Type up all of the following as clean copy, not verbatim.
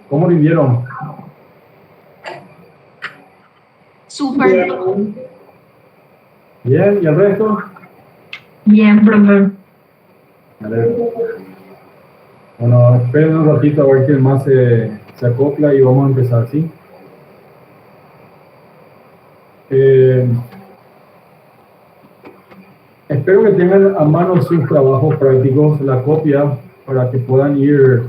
¿Cómo rindieron? Súper. Bien, ¿y el resto? Bien, profe. Vale. Bueno, esperen un ratito a ver quién más se acopla y vamos a empezar, ¿sí? Espero que tengan a mano sus trabajos prácticos, la copia, para que puedan ir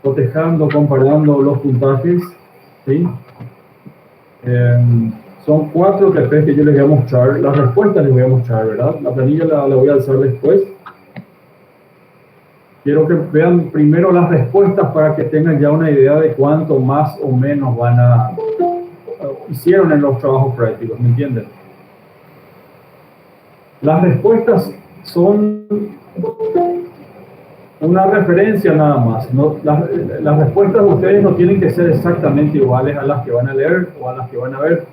cotejando, comparando los puntajes, ¿sí? Son 4 TPs que yo les voy a mostrar, las respuestas les voy a mostrar, ¿verdad? La planilla la voy a alzar después. Quiero que vean primero las respuestas para que tengan ya una idea de cuánto más o menos hicieron en los trabajos prácticos, ¿me entienden? Las respuestas son una referencia nada más. No, las respuestas de ustedes no tienen que ser exactamente iguales a las que van a leer o a las que van a ver.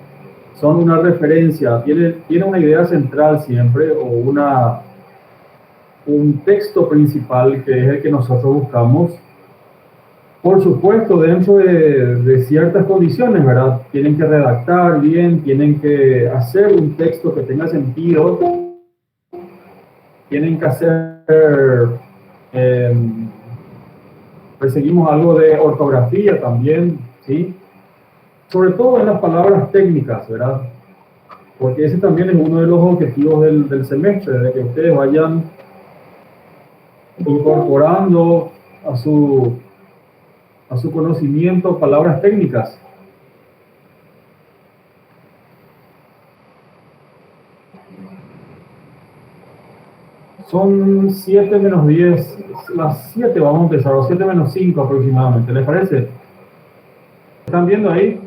Son una referencia, tiene una idea central siempre o un texto principal que es el que nosotros buscamos. Por supuesto, dentro de ciertas condiciones, ¿verdad? Tienen que redactar bien, tienen que hacer un texto que tenga sentido, tienen que hacer, perseguimos algo de ortografía también, ¿sí? Sobre todo en las palabras técnicas, ¿verdad? Porque ese también es uno de los objetivos del semestre, de que ustedes vayan incorporando a su conocimiento palabras técnicas. Son 7 menos 10, las 7 vamos a empezar, o 7 menos 5 aproximadamente, ¿les parece? ¿Están viendo ahí?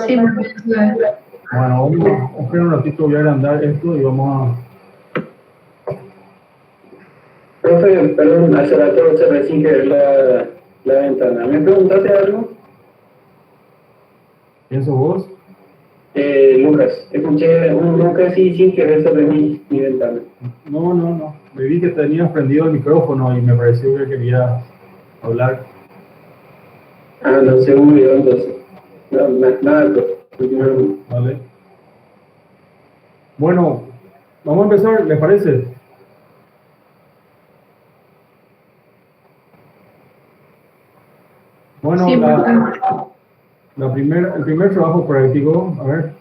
Sí, profe. Bueno, vamos a esperar un ratito, voy a agrandar esto y vamos a... Profe, perdón, hace rato se recién que ver la ventana. ¿Me preguntaste algo? ¿Quién sos vos? Lucas, escuché un Lucas y sin querer sobre mi ventana. No. Me vi que tenías prendido el micrófono y me pareció que quería hablar. Ah, no, seguro, entonces. No, nada, profe. Vale. Bueno, vamos a empezar, ¿les parece? Bueno, Sí, el primer trabajo práctico, a ver.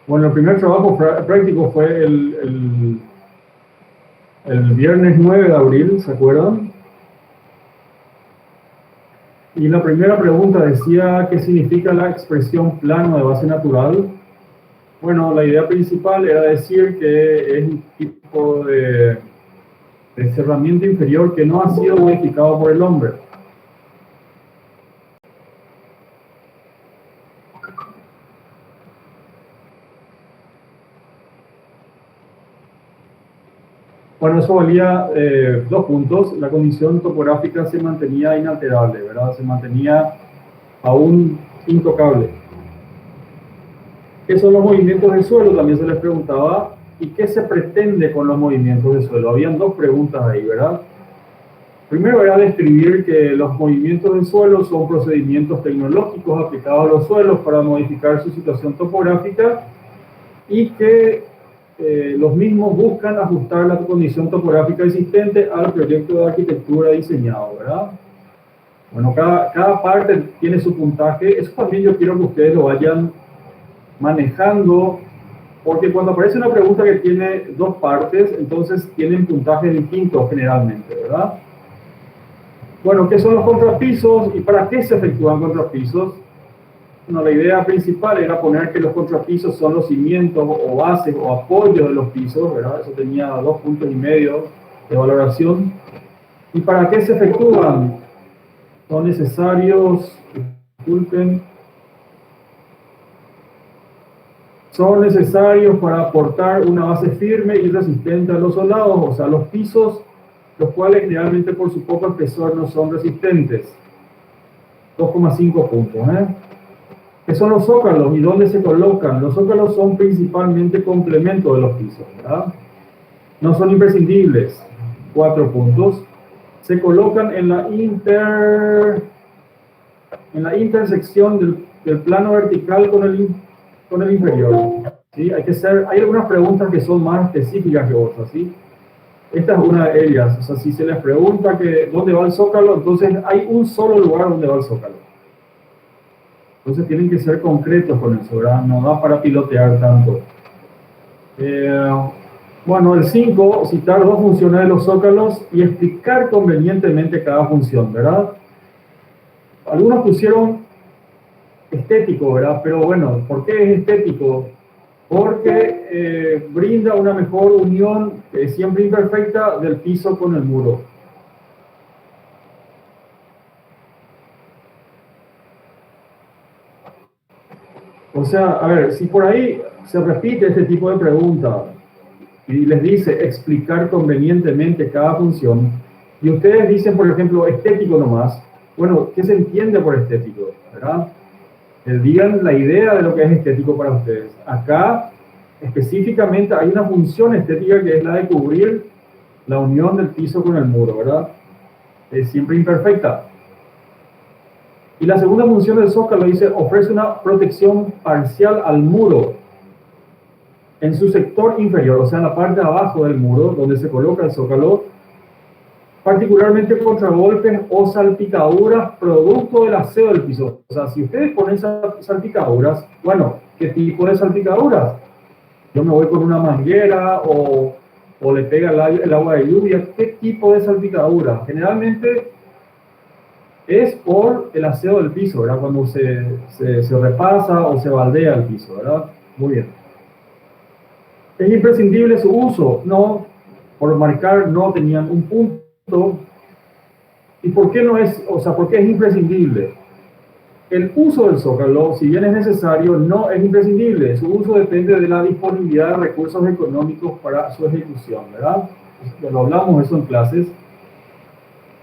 Bueno, el primer trabajo práctico fue el viernes 9 de abril, ¿se acuerdan? Y la primera pregunta decía, ¿qué significa la expresión plano de base natural? Bueno, la idea principal era decir que es un tipo de cerramiento inferior que no ha sido modificado por el hombre. Bueno, eso valía 2 puntos. La condición topográfica se mantenía inalterable, ¿verdad? Se mantenía aún intocable. ¿Qué son los movimientos del suelo? También se les preguntaba. ¿Y qué se pretende con los movimientos del suelo? Habían 2 preguntas ahí, ¿verdad? Primero era describir que los movimientos del suelo son procedimientos tecnológicos aplicados a los suelos para modificar su situación topográfica y que los mismos buscan ajustar la condición topográfica existente al proyecto de arquitectura diseñado, ¿verdad? Bueno, cada parte tiene su puntaje. Eso también yo quiero que ustedes lo vayan manejando, porque cuando aparece una pregunta que tiene 2 partes, entonces tienen puntajes distintos generalmente, ¿verdad? Bueno, ¿qué son los contrapisos y para qué se efectúan contrapisos? Bueno, la idea principal era poner que los contrapisos son los cimientos o bases o apoyos de los pisos, ¿verdad? Eso tenía 2,5 puntos de valoración. ¿Y para qué se efectúan? Son necesarios, disculpen, son necesarios para aportar una base firme y resistente a los solados, o sea, los pisos, los cuales generalmente por su poco espesor no son resistentes. 2,5 puntos, ¿eh? son los zócalos y dónde se colocan? Los zócalos son principalmente complementos de los pisos, ¿verdad? No son imprescindibles. 4 puntos. Se colocan en la intersección del plano vertical con el inferior. ¿Sí? Hay algunas preguntas que son más específicas que otras, ¿sí? Esta es una de ellas. O sea, si se les pregunta que dónde va el zócalo, entonces hay un solo lugar donde va el zócalo. Entonces tienen que ser concretos con eso, ¿verdad? No da para pilotear tanto. Bueno, el 5, citar 2 funciones de los zócalos y explicar convenientemente cada función, ¿verdad? Algunos pusieron estético, ¿verdad? Pero bueno, ¿por qué es estético? Porque brinda una mejor unión, siempre imperfecta, del piso con el muro. O sea, a ver, si por ahí se repite este tipo de pregunta y les dice explicar convenientemente cada función, y ustedes dicen, por ejemplo, estético nomás, bueno, ¿qué se entiende por estético? ¿Verdad? Digan la idea de lo que es estético para ustedes. Acá, específicamente, hay una función estética que es la de cubrir la unión del piso con el muro, ¿verdad? Es siempre imperfecta. Y la segunda función del zócalo dice, ofrece una protección parcial al muro en su sector inferior, o sea, en la parte de abajo del muro, donde se coloca el zócalo, particularmente contra golpes o salpicaduras producto del aseo del piso. O sea, si ustedes ponen salpicaduras, bueno, ¿qué tipo de salpicaduras? Yo me voy con una manguera o le pega el agua de lluvia. ¿Qué tipo de salpicadura? Generalmente es por el aseo del piso, ¿verdad? Cuando se repasa o se baldea el piso, ¿verdad? Muy bien. ¿Es imprescindible su uso? No, por marcar no tenían un punto. ¿Y por qué no es, o sea, por qué es imprescindible? El uso del zócalo, si bien es necesario, no es imprescindible. Su uso depende de la disponibilidad de recursos económicos para su ejecución, ¿verdad? Ya lo hablamos eso en clases.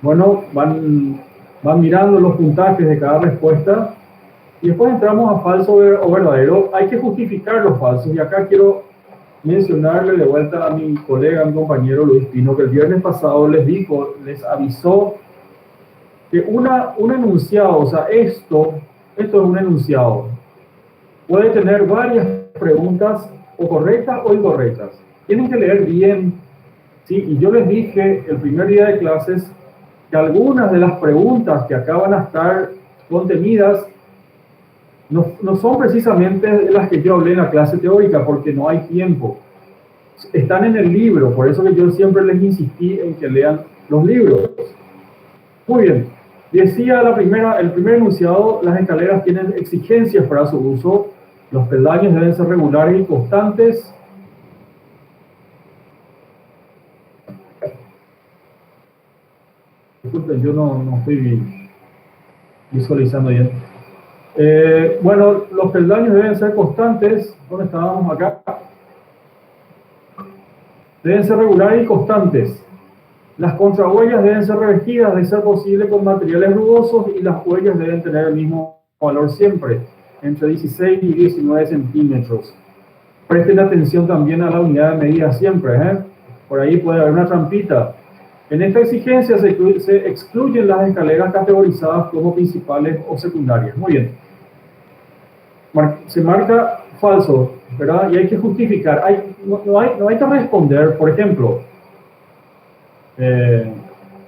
Bueno, van mirando los puntajes de cada respuesta y después entramos a falso o verdadero. Hay que justificar los falsos y acá quiero mencionarle de vuelta a mi colega, a mi compañero Luis Pino, que el viernes pasado les avisó que un enunciado, o sea, esto es un enunciado, puede tener varias preguntas o correctas o incorrectas. Tienen que leer bien, ¿sí? Y yo les dije el primer día de clases que algunas de las preguntas que acá van a estar contenidas no son precisamente las que yo hablé en la clase teórica, porque no hay tiempo. Están en el libro, por eso que yo siempre les insistí en que lean los libros. Muy bien. Decía el primer enunciado, las escaleras tienen exigencias para su uso, los peldaños deben ser regulares y constantes. Disculpen, yo no estoy visualizando bien. Bueno, los peldaños deben ser constantes. ¿Dónde estábamos acá? Deben ser regulares y constantes. Las contrahuellas deben ser revestidas, de ser posible, con materiales rugosos y las huellas deben tener el mismo valor siempre, entre 16 y 19 centímetros. Presten atención también a la unidad de medida siempre, ¿eh? Por ahí puede haber una trampita. En esta exigencia se excluyen las escaleras categorizadas como principales o secundarias. Muy bien. Se marca falso, ¿verdad? Y hay que justificar. No hay que responder, por ejemplo.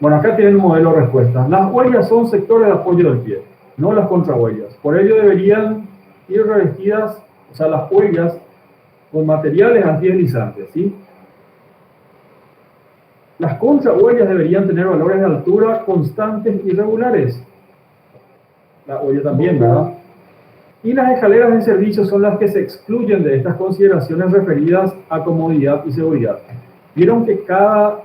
Bueno, acá tienen un modelo de respuesta. Las huellas son sectores de apoyo del pie, no las contrahuellas. Por ello deberían ir revestidas, o sea, las huellas con materiales antideslizantes, ¿sí? Las contrahuellas deberían tener valores de altura constantes y regulares. La huella también, ¿verdad? Y las escaleras de servicio son las que se excluyen de estas consideraciones referidas a comodidad y seguridad. Vieron que cada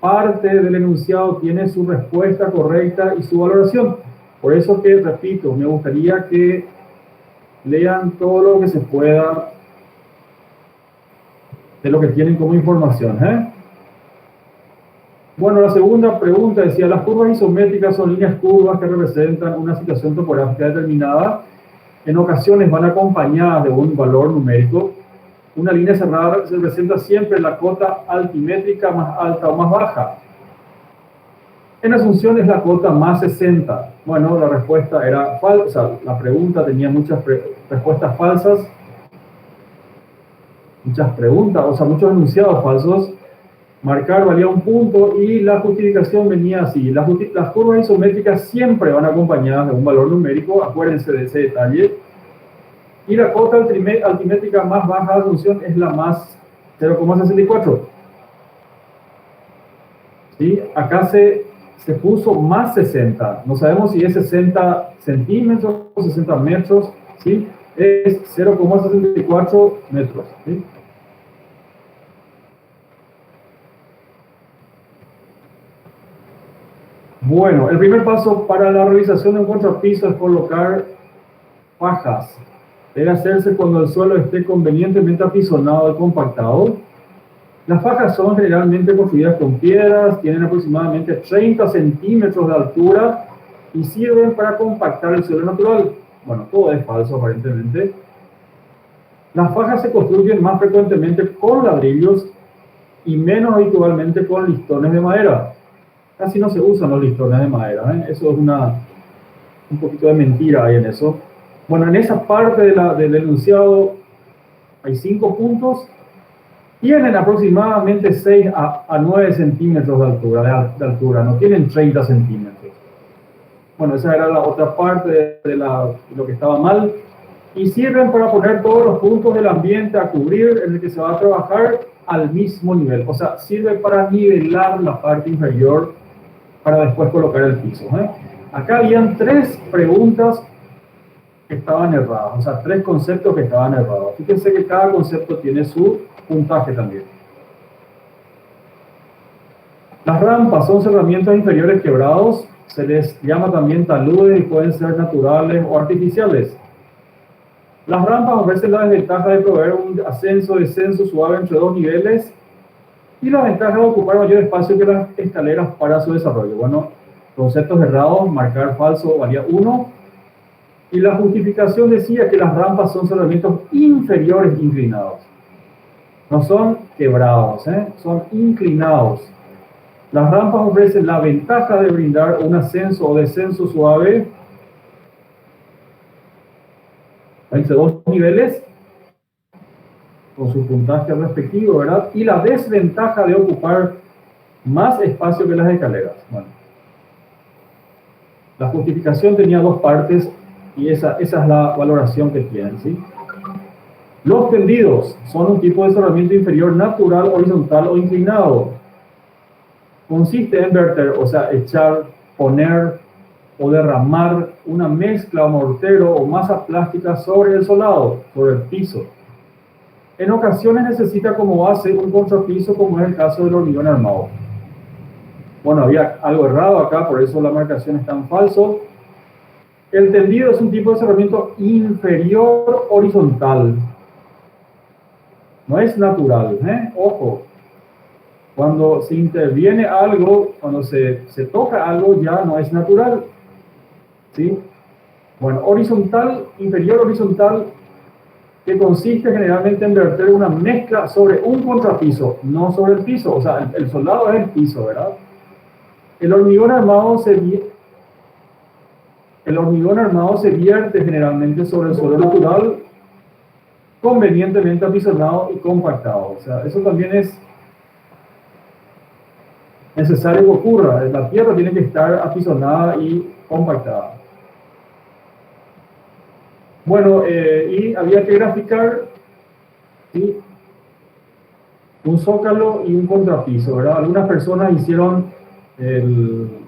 parte del enunciado tiene su respuesta correcta y su valoración. Por eso que, repito, me gustaría que lean todo lo que se pueda de lo que tienen como información, ¿eh? Bueno, la segunda pregunta decía, las curvas isométricas son líneas curvas que representan una situación topográfica determinada. en ocasiones van acompañadas de un valor numérico. Una línea cerrada representa siempre la cota altimétrica más alta o más baja. En Asunción es la cota más 60. Bueno, la respuesta era falsa. La pregunta tenía muchas respuestas falsas. Muchas preguntas, o sea, muchos enunciados falsos. Marcar valía un punto y la justificación venía así. Las curvas isométricas siempre van acompañadas de un valor numérico, acuérdense de ese detalle. Y la cota altimétrica más baja de Asunción es la más 0,64. ¿Sí? Acá se puso más 60. No sabemos si es 60 centímetros o 60 metros. ¿Sí? Es 0,64 metros. ¿Sí? Bueno, el primer paso para la realización de un contrapiso es colocar fajas. Debe hacerse cuando el suelo esté convenientemente apisonado y compactado. Las fajas son generalmente construidas con piedras, tienen aproximadamente 30 centímetros de altura y sirven para compactar el suelo natural. Bueno, todo es falso aparentemente. Las fajas se construyen más frecuentemente con ladrillos y menos habitualmente con listones de madera. Casi no se usan los listones de madera, ¿eh? Eso es un poquito de mentira ahí en eso. Bueno, en esa parte del enunciado hay 5 puntos. Tienen aproximadamente 6 a 9 centímetros de altura, no tienen 30 centímetros. Bueno, esa era la otra parte de lo que estaba mal. Y sirven para poner todos los puntos del ambiente a cubrir en el que se va a trabajar al mismo nivel. O sea, sirve para nivelar la parte inferior para después colocar el piso, ¿eh? Acá habían 3 preguntas que estaban erradas, o sea, 3 conceptos que estaban errados. Fíjense que cada concepto tiene su puntaje también. Las rampas son cerramientos inferiores quebrados, se les llama también taludes y pueden ser naturales o artificiales. Las rampas ofrecen la desventaja de proveer un ascenso-descenso suave entre 2 niveles y la ventaja de ocupar mayor espacio que las escaleras para su desarrollo. Bueno, conceptos errados, marcar falso valía 1. Y la justificación decía que las rampas son cerramientos inferiores inclinados. No son quebrados, son inclinados. Las rampas ofrecen la ventaja de brindar un ascenso o descenso suave entre 2 niveles con su puntaje respectivo, ¿verdad? Y la desventaja de ocupar más espacio que las escaleras. Bueno, la justificación tenía 2 partes y esa es la valoración que tienen, ¿sí? Los tendidos son un tipo de cerramiento inferior natural, horizontal o inclinado. Consiste en verter, o sea, echar, poner o derramar una mezcla o mortero o masa plástica sobre el solado, sobre el piso. En ocasiones necesita como base un contrapiso, como es el caso del hormigón armado. Bueno, había algo errado acá, por eso la marcación está en falso. El tendido es un tipo de cerramiento inferior horizontal. No es natural, Ojo. Cuando se interviene algo, cuando se toca algo, ya no es natural. ¿Sí? Bueno, horizontal, inferior horizontal, que consiste generalmente en verter una mezcla sobre un contrapiso, no sobre el piso. O sea, el soldado es el piso, ¿verdad? El hormigón armado se vierte generalmente sobre el suelo natural, convenientemente apisonado y compactado. O sea, eso también es necesario que ocurra. La tierra tiene que estar apisonada y compactada. Bueno, y había que graficar, ¿sí?, un zócalo y un contrapiso, ¿verdad? Algunas personas hicieron en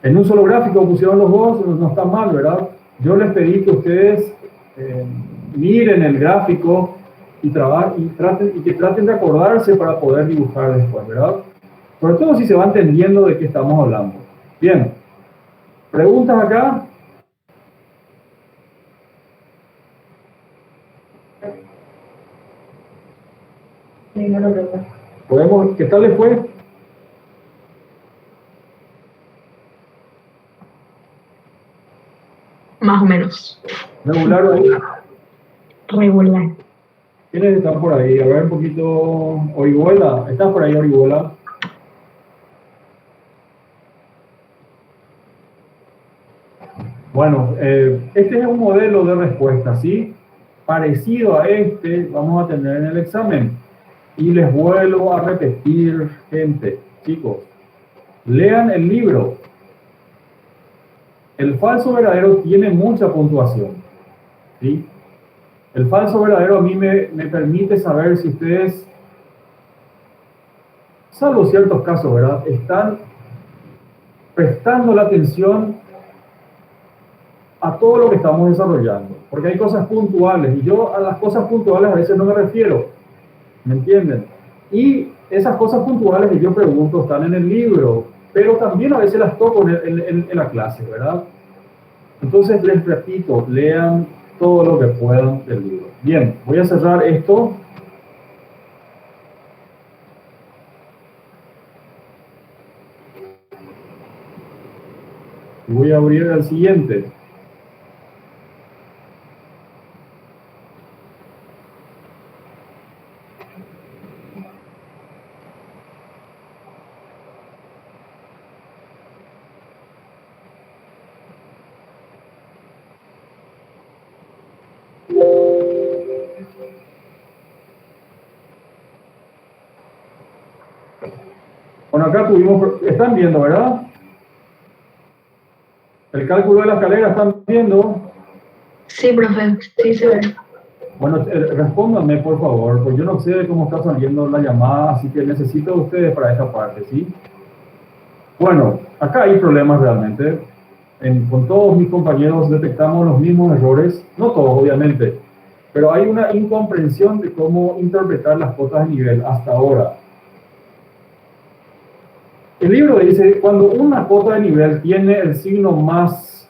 un solo gráfico, pusieron los dos, no está mal, ¿verdad? Yo les pedí que ustedes miren el gráfico y que traten de acordarse para poder dibujar después, ¿verdad? Sobre todo si se va entendiendo de qué estamos hablando. Bien, ¿preguntas acá? Ninguna pregunta. ¿Qué tal les fue? Más o menos. 2. Regular o Regular. ¿quiénes están por ahí? A ver un poquito. Orihuela, ¿estás por ahí, Orihuela? Bueno, este es un modelo de respuesta, ¿sí? Parecido a este vamos a tener en el examen. Y les vuelvo a repetir, gente, chicos, lean el libro. El falso verdadero tiene mucha puntuación, ¿sí? El falso verdadero a mí me permite saber si ustedes, salvo ciertos casos, ¿verdad?, están prestando la atención a todo lo que estamos desarrollando. Porque hay cosas puntuales, y yo a las cosas puntuales a veces no me refiero, ¿me entienden? Y esas cosas puntuales que yo pregunto están en el libro, pero también a veces las toco en la clase, ¿verdad? Entonces les repito, lean todo lo que puedan del libro. Bien, voy a cerrar esto. Y voy a abrir el siguiente. Bueno, acá tuvimos, están viendo, ¿verdad? El cálculo de la escalera, ¿están viendo? Sí, profe. Sí, se ve. Bueno, respóndanme por favor, porque yo no sé cómo está saliendo la llamada, así que necesito de ustedes para esta parte, ¿sí? Bueno, acá hay problemas realmente. Con todos mis compañeros detectamos los mismos errores, no todos obviamente, pero hay una incomprensión de cómo interpretar las cotas de nivel hasta ahora. El libro dice, cuando una cota de nivel tiene el signo más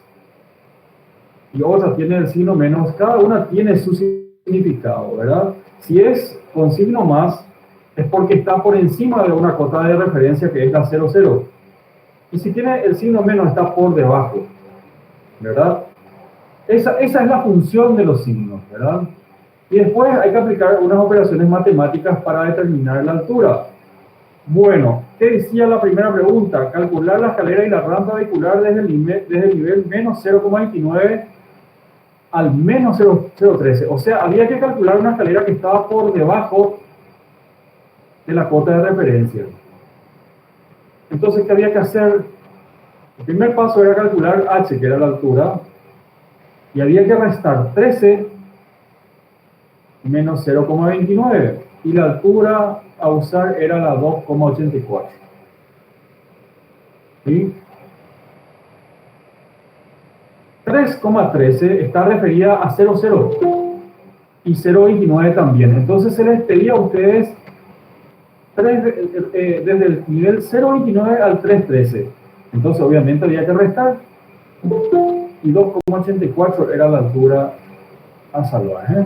y otra tiene el signo menos, cada una tiene su significado, ¿verdad? Si es con signo más, es porque está por encima de una cota de referencia que es la 00. Y si tiene el signo menos, está por debajo, ¿verdad? Esa es la función de los signos, ¿verdad? Y después hay que aplicar unas operaciones matemáticas para determinar la altura. Bueno, ¿qué decía la primera pregunta? Calcular la escalera y la rampa vehicular desde el nivel menos 0,29 al menos 0,013. O sea, había que calcular una escalera que estaba por debajo de la cota de referencia. Entonces, ¿qué había que hacer? El primer paso era calcular h, que era la altura, y había que restar 13 menos 0,29. Y la altura a usar era la 2,84. ¿Sí? 3,13 está referida a 0,0 y 0,29 también. Entonces se les pedía a ustedes desde el nivel 0,29 al 3,13. Entonces obviamente había que restar. Y 2,84 era la altura a salvar, ¿eh?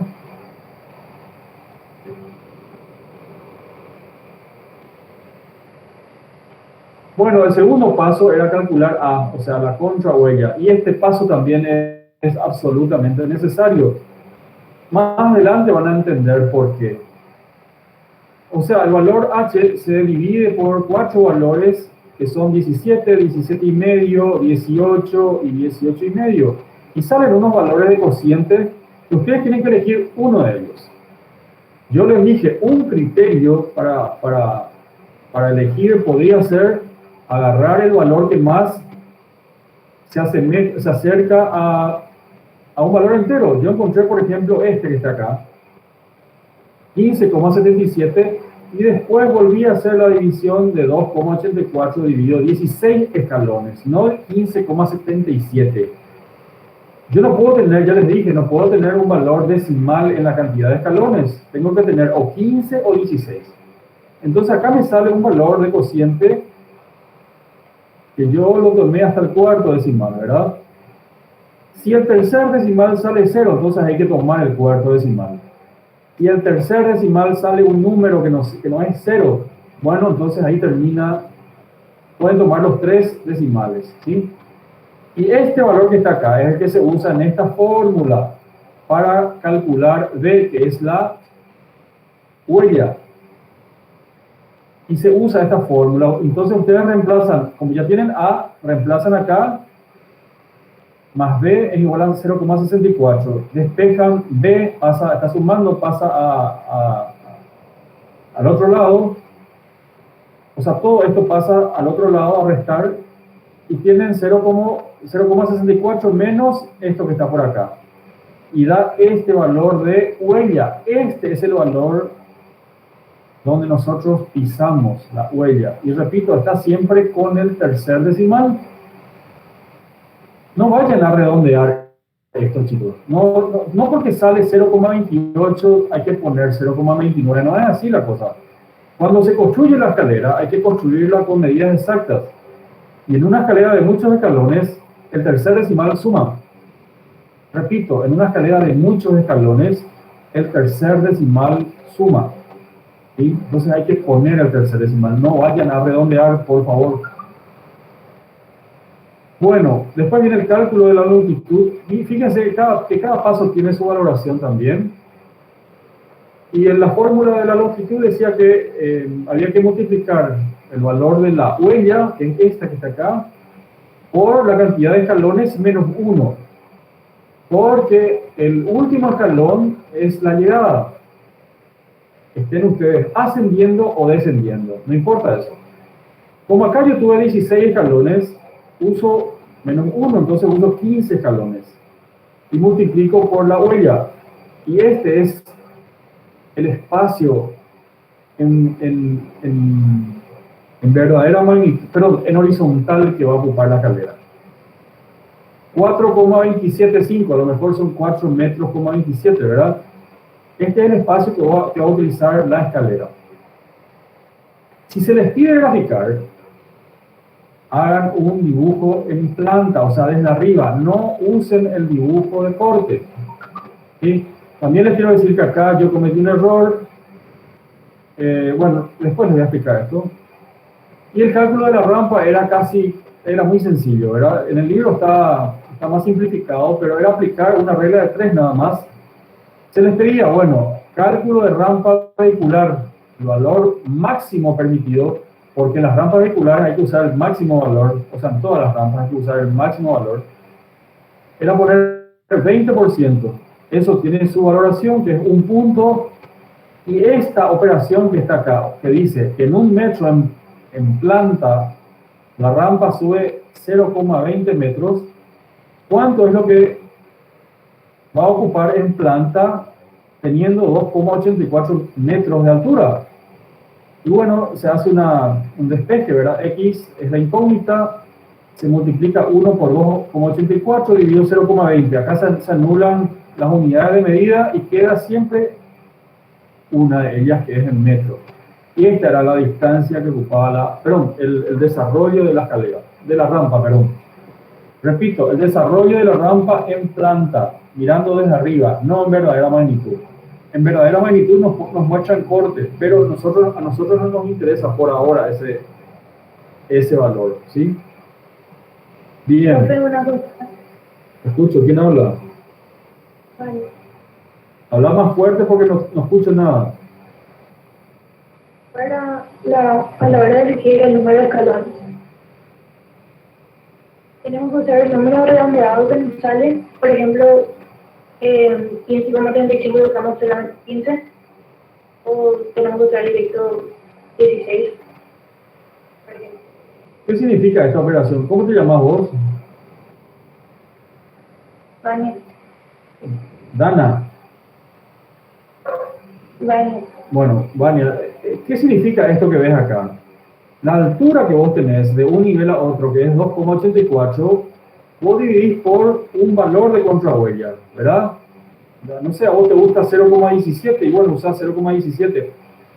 Bueno, el segundo paso era calcular A, o sea, la contrahuella. Y este paso también es absolutamente necesario. Más adelante van a entender por qué. O sea, el valor H se divide por 4 valores que son 17, 17 y medio, 18 y 18 y medio. Y salen unos valores de cociente que ustedes tienen que elegir uno de ellos. Yo les dije, un criterio para elegir podría ser agarrar el valor que más se acerca a un valor entero. Yo encontré, por ejemplo, este que está acá, 15,77, y después volví a hacer la división de 2,84 dividido 16 escalones, no 15,77. Yo no puedo tener, ya les dije, no puedo tener un valor decimal en la cantidad de escalones. Tengo que tener o 15 o 16. Entonces acá me sale un valor de cociente que yo lo tomé hasta el cuarto decimal, ¿verdad? Si el tercer decimal sale 0, entonces hay que tomar el cuarto decimal. Y el tercer decimal sale un número que no es 0, bueno, entonces ahí termina, pueden tomar los 3 decimales, ¿sí? Y este valor que está acá es el que se usa en esta fórmula para calcular B, que es la huella. Y se usa esta fórmula. Entonces ustedes reemplazan, como ya tienen A, reemplazan acá, más B es igual a 0,64. Despejan B, está sumando, pasa al otro lado. O sea, todo esto pasa al otro lado a restar y tienen 0,64 menos esto que está por acá. Y da este valor de huella. Este es el valor donde nosotros pisamos la huella. Y repito, está siempre con el tercer decimal. No vayan a redondear esto, chicos. No porque sale 0,28 hay que poner 0,29. No es así la cosa. Cuando se construye la escalera, hay que construirla con medidas exactas. Y en una escalera de muchos escalones, el tercer decimal suma. Repito, en una escalera de muchos escalones, el tercer decimal suma. ¿Sí? Entonces hay que poner el tercer decimal. No vayan a redondear, por favor. Bueno, después viene el cálculo de la longitud. Y fíjense que cada paso tiene su valoración también. Y en la fórmula de la longitud decía que había que multiplicar el valor de la huella, que es esta que está acá, por la cantidad de escalones menos 1. Porque el último escalón es la llegada. Estén ustedes ascendiendo o descendiendo, no importa eso. Como acá yo tuve 16 escalones, uso menos 1, entonces uso 15 escalones. Y multiplico por la huella. Y este es el espacio en verdadera magnitud, perdón, en horizontal que va a ocupar la escalera. 4,275, a lo mejor son 4 metros, 27, ¿verdad? Este es el espacio que va a utilizar la escalera. Si se les pide graficar, hagan un dibujo en planta, o sea, desde arriba. No usen el dibujo de corte. ¿Sí? También les quiero decir que acá yo cometí un error. Bueno, después les voy a explicar esto. Y el cálculo de la rampa era muy sencillo, ¿verdad? En el libro está más simplificado, pero era aplicar una regla de 3 nada más. Se les pedía, bueno, cálculo de rampa vehicular, el valor máximo permitido, porque en las rampas vehiculares hay que usar el máximo valor, o sea, en todas las rampas hay que usar el máximo valor. Era poner el 20%. Eso tiene su valoración, que es 1 punto. Y esta operación que está acá, que dice que en 1 metro en planta, la rampa sube 0,20 metros, ¿cuánto es lo que va a ocupar en planta teniendo 2,84 metros de altura? Y bueno, se hace un despeje, ¿verdad? X es la incógnita, se multiplica 1 por 2,84 dividido 0,20. Acá se anulan las unidades de medida y queda siempre una de ellas, que es en metros. Y esta era la distancia que ocupaba el desarrollo de la escalera, de la rampa, perdón. Repito, el desarrollo de la rampa en planta, mirando desde arriba, no en verdadera magnitud. En verdadera magnitud nos muestran cortes, pero a nosotros no nos interesa por ahora ese valor, ¿sí? Bien. Profe, una cosa. Escucho, ¿quién habla? Vale. Habla más fuerte porque no escucho nada. A la hora de elegir el número de escalones, tenemos que usar el número redondeado que nos sale, por ejemplo, 15,35 buscamos solamente 15, o tenemos que usar directo 16, por ejemplo. ¿Qué significa esta operación? ¿Cómo te llamas vos? Vale. Dana. Vale. Bueno, Vania, ¿qué significa esto que ves acá? La altura que vos tenés de un nivel a otro, que es 2,84, vos dividís por un valor de contrahuella, ¿verdad? No sé, a vos te gusta 0,17 y bueno, usás 0,17.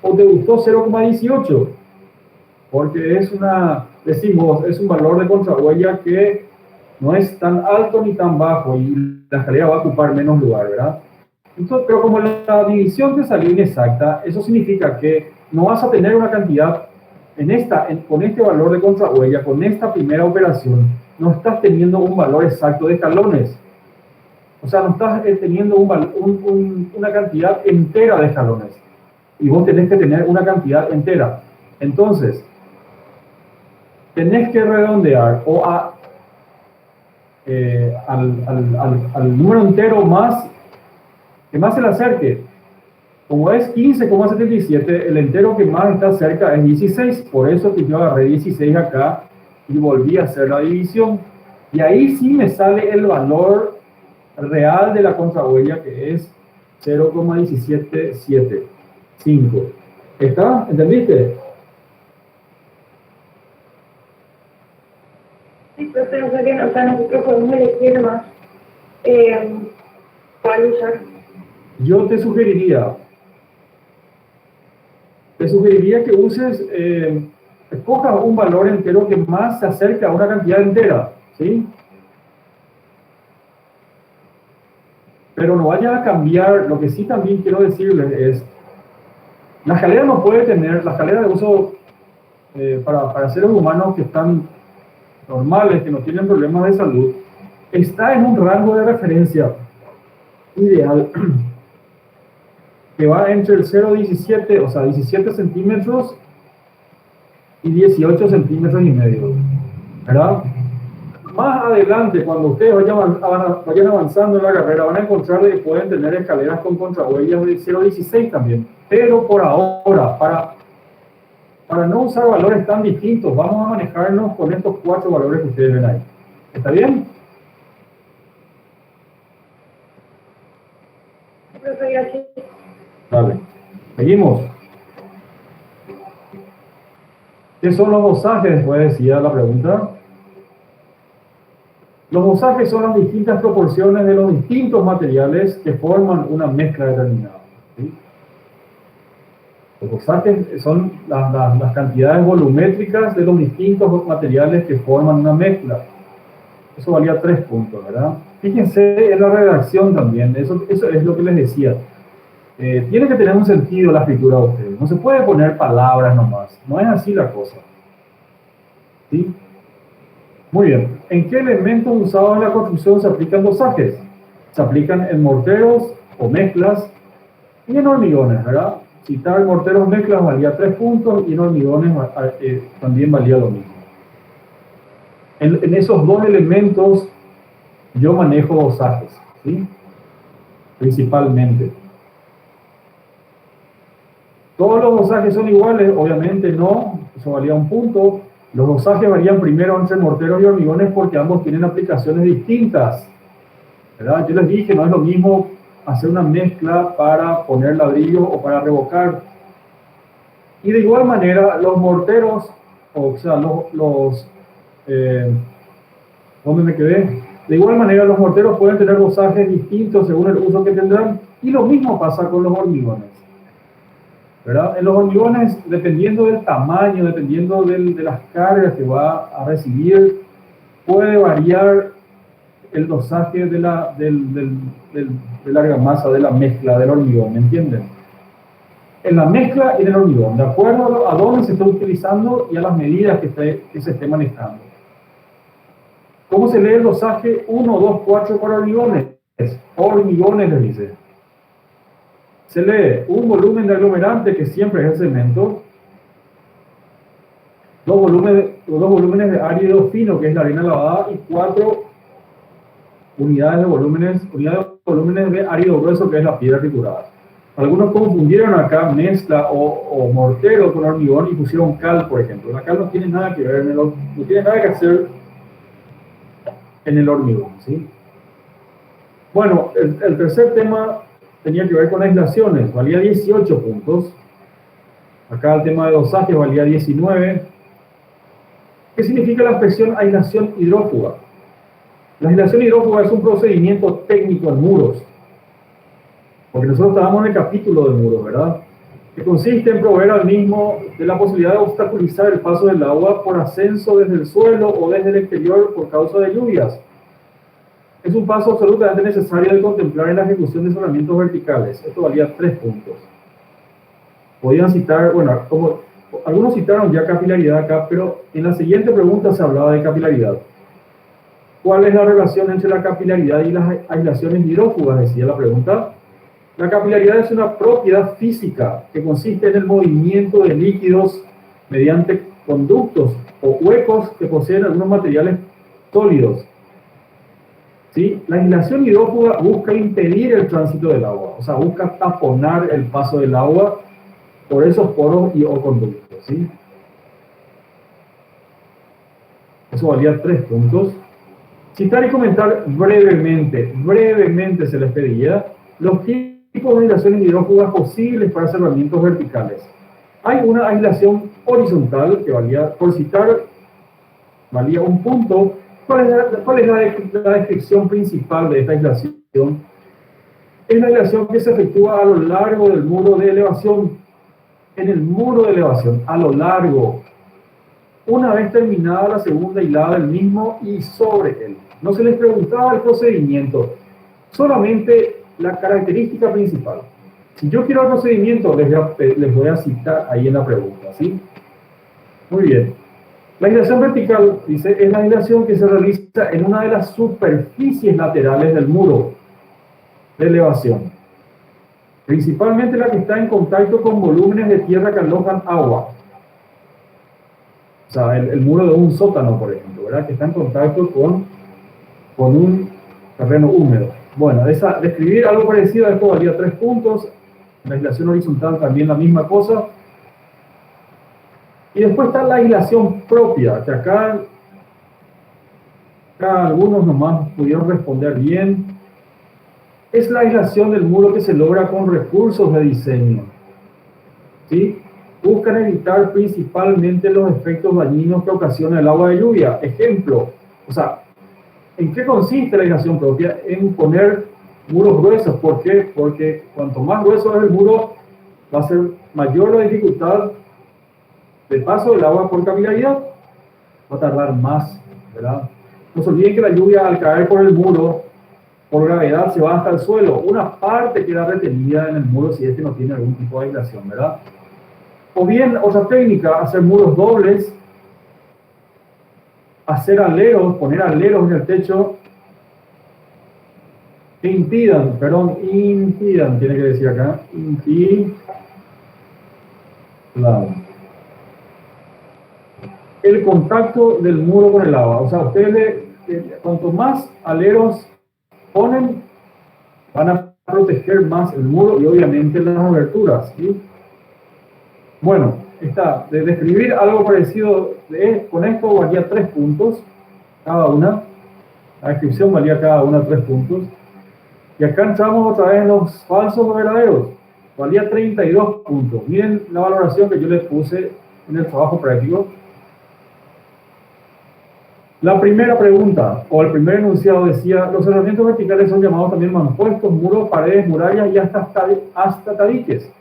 O te gustó 0,18, porque decimos, es un valor de contrahuella que no es tan alto ni tan bajo y la escalera va a ocupar menos lugar, ¿verdad? Entonces, pero como la división te salió inexacta, eso significa que no vas a tener una cantidad con este valor de contrahuella, con esta primera operación, no estás teniendo un valor exacto de escalones. O sea, no estás teniendo una cantidad entera de escalones. Y vos tenés que tener una cantidad entera. Entonces, tenés que redondear o al número entero más que más se le acerque. Como es 15,77, el entero que más está cerca es 16. Por eso que yo agarré 16 acá y volví a hacer la división. Y ahí sí me sale el valor real de la contrahuella, que es 0,17775. ¿Está? ¿Entendiste? Sí, profe, o sea que nosotros podemos elegir más cuál usar. Yo te sugeriría que uses, escojas un valor entero que más se acerque a una cantidad entera, ¿sí? Pero no vayas a cambiar. Lo que sí también quiero decirles es, la escalera no puede tener, la escalera de uso para seres humanos que están normales, que no tienen problemas de salud, está en un rango de referencia ideal que va entre el 0,17, o sea, 17 centímetros y 18 centímetros y medio, ¿verdad? Más adelante, cuando ustedes vayan avanzando en la carrera, van a encontrar que pueden tener escaleras con contrahuellas de 0,16 también. Pero por ahora, para no usar valores tan distintos, vamos a manejarnos con estos 4 valores que ustedes ven ahí. ¿Está bien? Profe, gracias. Vale. Seguimos. ¿Qué son los dosajes? Después decía la pregunta. Los dosajes son las distintas proporciones de los distintos materiales que forman una mezcla determinada, ¿sí? Los dosajes son las cantidades volumétricas de los distintos materiales que forman una mezcla. Eso valía 3 puntos, ¿verdad? Fíjense en la redacción también, eso es lo que les decía. Tiene que tener un sentido la escritura de ustedes. No se puede poner palabras nomás. No es así la cosa, ¿sí? Muy bien. ¿En qué elementos usados en la construcción se aplican dosajes? Se aplican en morteros o mezclas y en hormigones, ¿verdad? Citar morteros mezclas valía 3 puntos y en hormigones también valía lo mismo. En esos dos elementos yo manejo dosajes, ¿sí? Principalmente. ¿Todos los dosajes son iguales? Obviamente no, eso valía 1 punto. Los dosajes varían primero entre morteros y hormigones porque ambos tienen aplicaciones distintas, ¿verdad? Yo les dije, no es lo mismo hacer una mezcla para poner ladrillos o para revocar. Y de igual manera, los morteros, o sea, ¿dónde me quedé? De igual manera, los morteros pueden tener dosajes distintos según el uso que tendrán, y lo mismo pasa con los hormigones, ¿verdad? En los hormigones, dependiendo del tamaño, dependiendo de las cargas que va a recibir, puede variar el dosaje de la argamasa, de la mezcla del hormigón, ¿me entienden? En la mezcla y en el hormigón, de acuerdo a dónde se está utilizando y a las medidas que se esté manejando. ¿Cómo se lee el dosaje 1, 2, 4 para hormigones? Hormigones, les dice. Se lee un volumen de aglomerante, que siempre es el cemento, dos volúmenes de árido fino, que es la arena lavada, y 4 unidades de volúmenes de árido grueso, que es la piedra triturada. Algunos confundieron acá mezcla o mortero con hormigón y pusieron cal, por ejemplo. La cal no tiene nada que ver, no tiene nada que hacer en el hormigón, ¿sí? Bueno, el tercer tema tenía que ver con aislaciones, valía 18 puntos. Acá el tema de dosaje valía 19. ¿Qué significa la expresión aislación hidrófuga? La aislación hidrófuga es un procedimiento técnico en muros, porque nosotros estábamos en el capítulo de muros, ¿verdad? Que consiste en proveer al mismo de la posibilidad de obstaculizar el paso del agua por ascenso desde el suelo o desde el exterior por causa de lluvias. Es un paso absolutamente necesario de contemplar en la ejecución de solamientos verticales. Esto valía 3 puntos. Podían citar, bueno, como algunos citaron ya capilaridad acá, pero en la siguiente pregunta se hablaba de capilaridad. ¿Cuál es la relación entre la capilaridad y las aislaciones hidrófugas? Decía la pregunta. La capilaridad es una propiedad física que consiste en el movimiento de líquidos mediante conductos o huecos que poseen algunos materiales sólidos. ¿Sí? La aislación hidrófuga busca impedir el tránsito del agua, o sea, busca taponar el paso del agua por esos poros o conductos. ¿Sí? Eso valía 3 puntos. Citar y comentar brevemente se les pedía los tipos de aislaciones hidrófugas posibles para cerramientos verticales. Hay una aislación horizontal que valía, por citar, valía 1 punto. ¿Cuál es la descripción principal de esta aislación? Es la aislación que se efectúa a lo largo del muro de elevación. En el muro de elevación, a lo largo. Una vez terminada la segunda hilada del mismo y sobre él. No se les preguntaba el procedimiento, solamente la característica principal. Si yo quiero el procedimiento, les voy a citar ahí en la pregunta, ¿sí? Muy bien. La aislación vertical, dice, es la aislación que se realiza en una de las superficies laterales del muro de elevación. Principalmente la que está en contacto con volúmenes de tierra que alojan agua. O sea, el muro de un sótano, por ejemplo, ¿verdad? Que está en contacto con un terreno húmedo. Bueno, describir algo parecido a esto valía 3 puntos. La aislación horizontal también la misma cosa. Y después está la aislación propia, que acá algunos nomás pudieron responder bien. Es la aislación del muro que se logra con recursos de diseño. ¿Sí? Buscan evitar principalmente los efectos dañinos que ocasiona el agua de lluvia. Ejemplo, o sea, ¿en qué consiste la aislación propia? En poner muros gruesos. ¿Por qué? Porque cuanto más grueso es el muro, va a ser mayor la dificultad de paso del agua por capilaridad. Va a tardar más, ¿verdad? No se olviden que la lluvia, al caer por el muro, por gravedad se va hasta el suelo. Una parte queda retenida en el muro si este no tiene algún tipo de aislación, ¿verdad? O bien, otra técnica, hacer muros dobles, hacer aleros, poner aleros en el techo que impidan, tiene que decir acá, el contacto del muro con el agua. O sea, ustedes, cuanto más aleros ponen, van a proteger más el muro y obviamente las aberturas, ¿sí? Bueno, de describir algo parecido con esto valía 3 puntos cada una. La descripción valía cada una 3 puntos. Y acá entramos otra vez en los falsos o verdaderos. Valía 32 puntos. Miren la valoración que yo les puse en el trabajo práctico. La primera pregunta, o el primer enunciado decía, los cerramientos verticales son llamados también mampuestos, muros, paredes, murallas y hasta tabiques.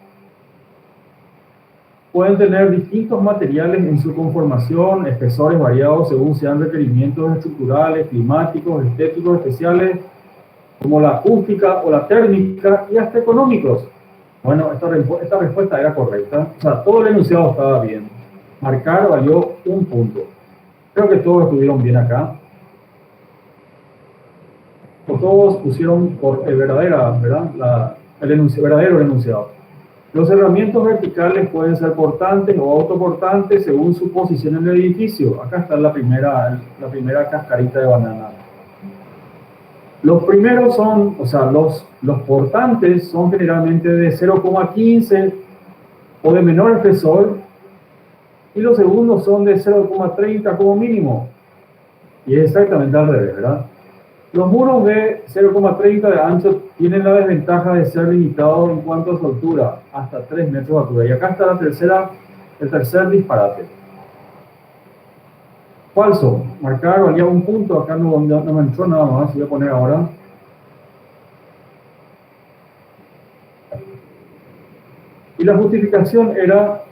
Pueden tener distintos materiales en su conformación, espesores variados según sean requerimientos estructurales, climáticos, estéticos especiales, como la acústica o la térmica, y hasta económicos. Bueno, esta respuesta era correcta. O sea, todo el enunciado estaba bien. Marcar valió 1 punto. Creo que todos estuvieron bien acá. O todos pusieron por el verdadero enunciado. Los cerramientos verticales pueden ser portantes o autoportantes según su posición en el edificio. Acá está la primera cascarita de banana. Los primeros son, o sea, los portantes son generalmente de 0,15 o de menor espesor, y los segundos son de 0,30 como mínimo. Y es exactamente al revés, ¿verdad? Los muros de 0,30 de ancho tienen la desventaja de ser limitados en cuanto a su altura, hasta 3 metros de altura. Y acá está el tercer disparate. Falso. Marcar valía 1 punto. Acá no me entró nada más. Voy a poner ahora. Y la justificación era: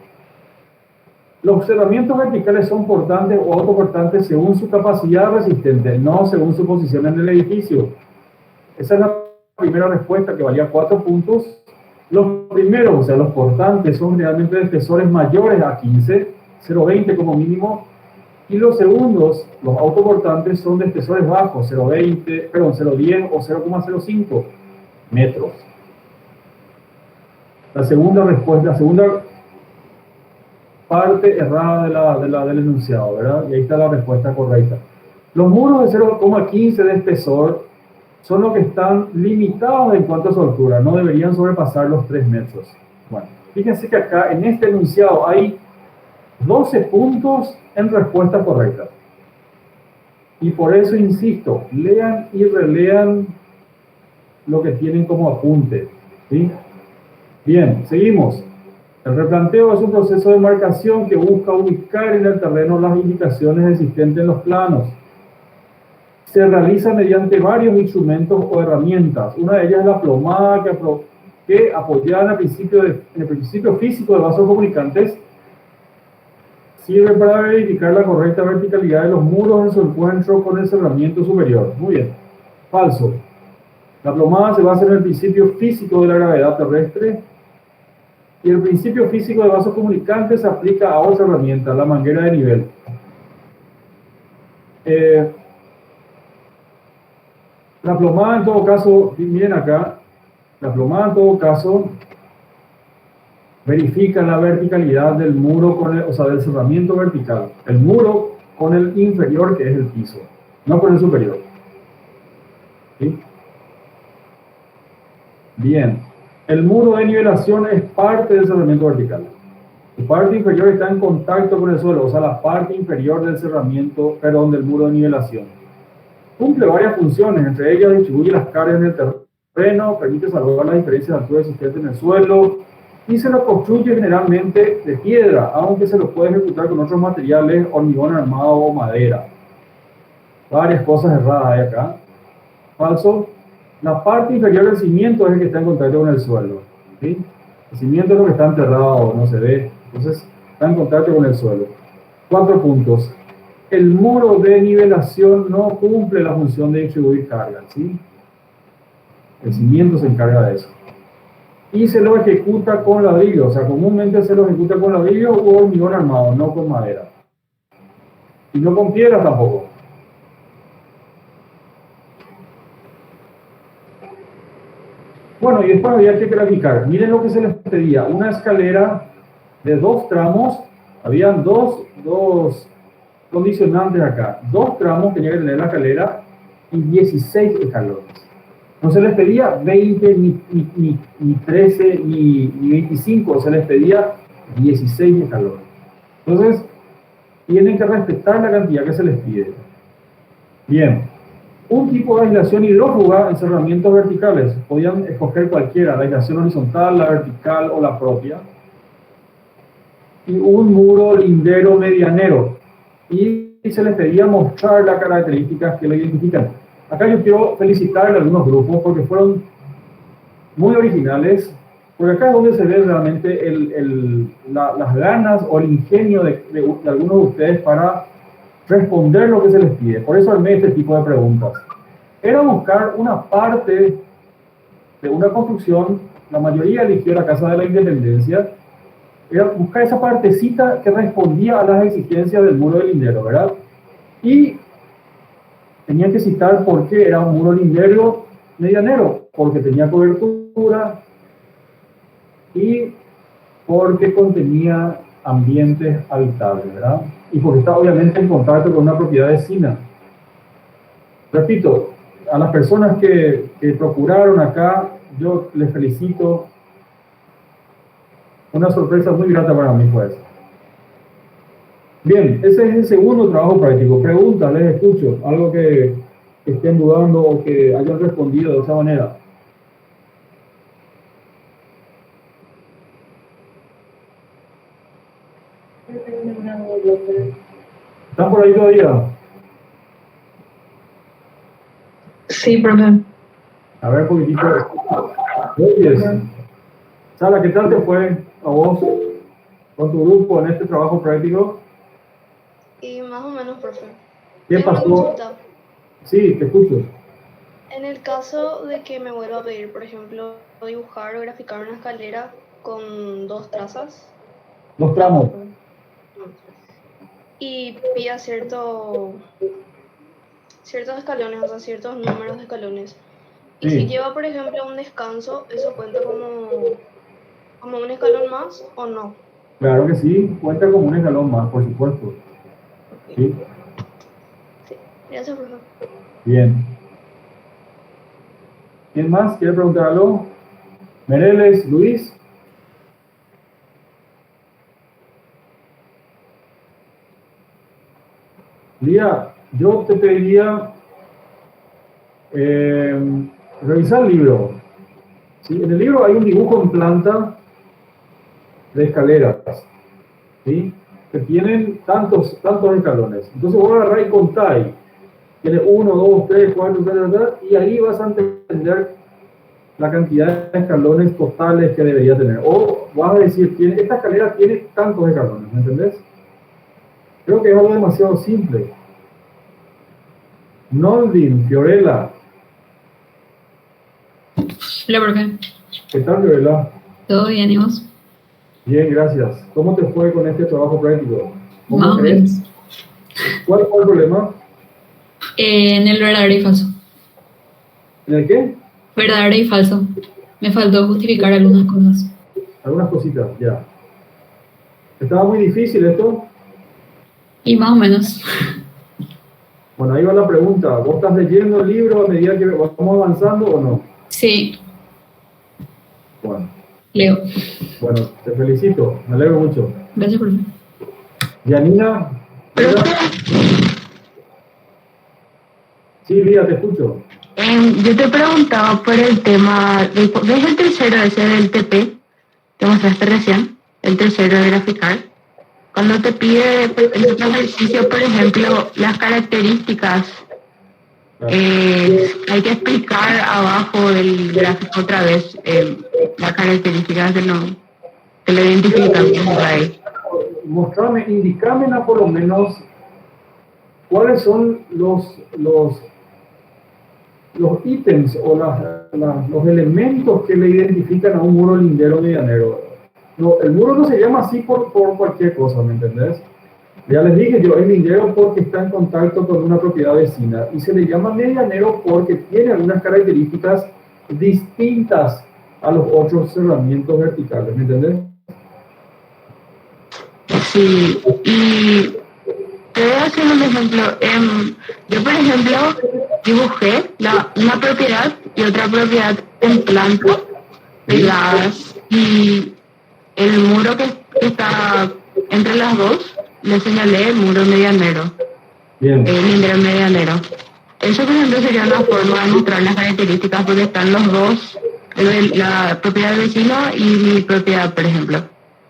los cerramientos verticales son portantes o autoportantes según su capacidad resistente, no según su posición en el edificio. Esa es la primera respuesta, que valía 4 puntos. Los primeros, o sea, los portantes, son realmente de espesores mayores a 15, 0,20 como mínimo, Y los segundos, los autoportantes, son de espesores bajos, 0,20, perdón, 0,10 o 0,05 metros. La segunda respuesta, la segunda parte errada del enunciado, ¿verdad? Y ahí está la respuesta correcta. Los muros de 0,15 de espesor son los que están limitados en cuanto a su altura, no deberían sobrepasar los 3 metros. Bueno, fíjense que acá en este enunciado hay 12 puntos en respuesta correcta. Y por eso insisto, lean y relean lo que tienen como apunte, ¿sí? Bien, seguimos. El replanteo es un proceso de marcación que busca ubicar en el terreno las indicaciones existentes en los planos. Se realiza mediante varios instrumentos o herramientas. Una de ellas es la plomada que apoyada en el principio físico de vasos comunicantes, sirve para verificar la correcta verticalidad de los muros en su encuentro con el cerramiento superior. Muy bien. Falso. La plomada se basa en el principio físico de la gravedad terrestre y el principio físico de vasos comunicantes se aplica a otra herramienta, la manguera de nivel. La plomada en todo caso, miren acá, la plomada en todo caso verifica la verticalidad del muro, o sea, del cerramiento vertical. El muro con el inferior, que es el piso, no con el superior. ¿Sí? Bien. El muro de nivelación es parte del cerramiento vertical. Su parte inferior está en contacto con el suelo, o sea, la parte inferior del cerramiento, perdón, del muro de nivelación. Cumple varias funciones, entre ellas distribuye las cargas en el terreno, permite salvar las diferencias de altura existentes en el suelo, y se lo construye generalmente de piedra, aunque se lo puede ejecutar con otros materiales, hormigón armado o madera. Varias cosas erradas hay acá. Falso. La parte inferior del cimiento es el que está en contacto con el suelo, ¿sí? El cimiento es lo que está enterrado, no se ve, entonces está en contacto con el suelo. 4 puntos. El muro de nivelación no cumple la función de distribuir cargas, ¿sí? El cimiento se encarga de eso. Y se lo ejecuta con ladrillo, o sea, comúnmente se lo ejecuta con ladrillo o hormigón armado, no con madera. Y no con piedra tampoco. Bueno, y después había que graficar. Miren lo que se les pedía. Una escalera de 2 tramos. Habían dos condicionantes acá. 2 tramos tenía que tener la escalera y 16 escalones. No se les pedía 20, ni 13, ni 25. Se les pedía 16 escalones. Entonces, tienen que respetar la cantidad que se les pide. Bien. Un tipo de aislación hidrófuga en cerramientos verticales. Podían escoger cualquiera, la aislación horizontal, la vertical o la propia. Y un muro lindero medianero. Y se les pedía mostrar las características que lo identifican. Acá yo quiero felicitar a algunos grupos porque fueron muy originales, porque acá es donde se ve realmente las ganas o el ingenio de algunos de ustedes para responder lo que se les pide. Por eso armé este tipo de preguntas. Era buscar una parte de una construcción, la mayoría eligió la Casa de la Independencia, era buscar esa partecita que respondía a las exigencias del muro de lindero, ¿verdad? Y tenían que citar por qué era un muro lindero medianero, porque tenía cobertura y porque contenía ambientes habitables, ¿verdad? Y porque está obviamente en contacto con una propiedad vecina. Repito, a las personas que procuraron acá, yo les felicito. Una sorpresa muy grata para mí fue eso. Bien, ese es el segundo trabajo práctico. Preguntas, les escucho. Algo que estén dudando o que hayan respondido de esa manera. ¿Están por ahí todavía? Sí, profe. A ver, un poquitito. Oyes. Sara, ¿qué tal te fue a vos con tu grupo en este trabajo práctico? Y más o menos, profe. ¿Qué Tengo una pasó? consulta. Sí, te escucho. En el caso de que me vuelva a pedir, por ejemplo, dibujar o graficar una escalera con 2 trazas. 2 tramos. y pida ciertos escalones, o sea, ciertos números de escalones. Y si Sí, lleva, por ejemplo, un descanso, ¿eso cuenta como un escalón más o no? claro que sí, cuenta como un escalón más, por supuesto. Ok. Sí, Sí, gracias, profe. bien. ¿Quién más quiere preguntar algo? Mereles, Luis. Lía, yo te pediría revisar el libro. ¿Sí? En el libro hay un dibujo en planta de escaleras, ¿sí? Que tienen tantos escalones. Entonces vos agarrás y contáis. Tiene 1, 2, 3, 4, y ahí vas a entender la cantidad de escalones totales que debería tener. O vas a decir, esta escalera tiene tantos escalones, ¿me entendés? Creo que es algo demasiado simple. Noldin, Fiorella, Hola, profe. ¿qué tal, Fiorella? ¿Todo bien, y vos? Bien, gracias. ¿Cómo te fue con este trabajo práctico? ¿Cómo Más o crees? menos. ¿Cuál fue el problema? En el verdadero y falso. ¿En el qué? Verdadero y falso. Me faltó justificar algunas cosas. Algunas cositas, ya. ¿Estaba muy difícil esto? Y más o menos. Bueno, ahí va la pregunta. ¿Vos estás leyendo el libro a medida que vamos avanzando o no? Sí, Bueno, leo. bueno, te felicito. Me alegro mucho. Gracias, profe. Yanina, ¿verdad? Sí, Lía, te escucho. Yo te preguntaba por el tema, ¿ves el tercero ese del TP? Te mostraste recién, el tercero de graficar. Cuando te pide en otro ejercicio, por ejemplo, las características, Claro. hay que explicar abajo del gráfico otra vez las características que lo identifican como ahí. Mostrame, indicame por lo menos cuáles son los ítems o los elementos que le identifican a un muro lindero medianero. No, el muro no se llama así por cualquier cosa, ¿me entendés? Ya les dije yo, es lindero porque está en contacto con una propiedad vecina y se le llama medianero porque tiene algunas características distintas a los otros cerramientos verticales, ¿me entendés? Sí, y te voy a hacer un ejemplo. Yo, por ejemplo, dibujé una propiedad y otra propiedad en planta ¿Sí? pegadas y el muro que está entre las dos le señalé el muro medianero, Bien, el lindero medianero. Eso, por ejemplo, sería una forma de mostrar las características porque están los dos, la propiedad del vecino y mi propiedad, por ejemplo.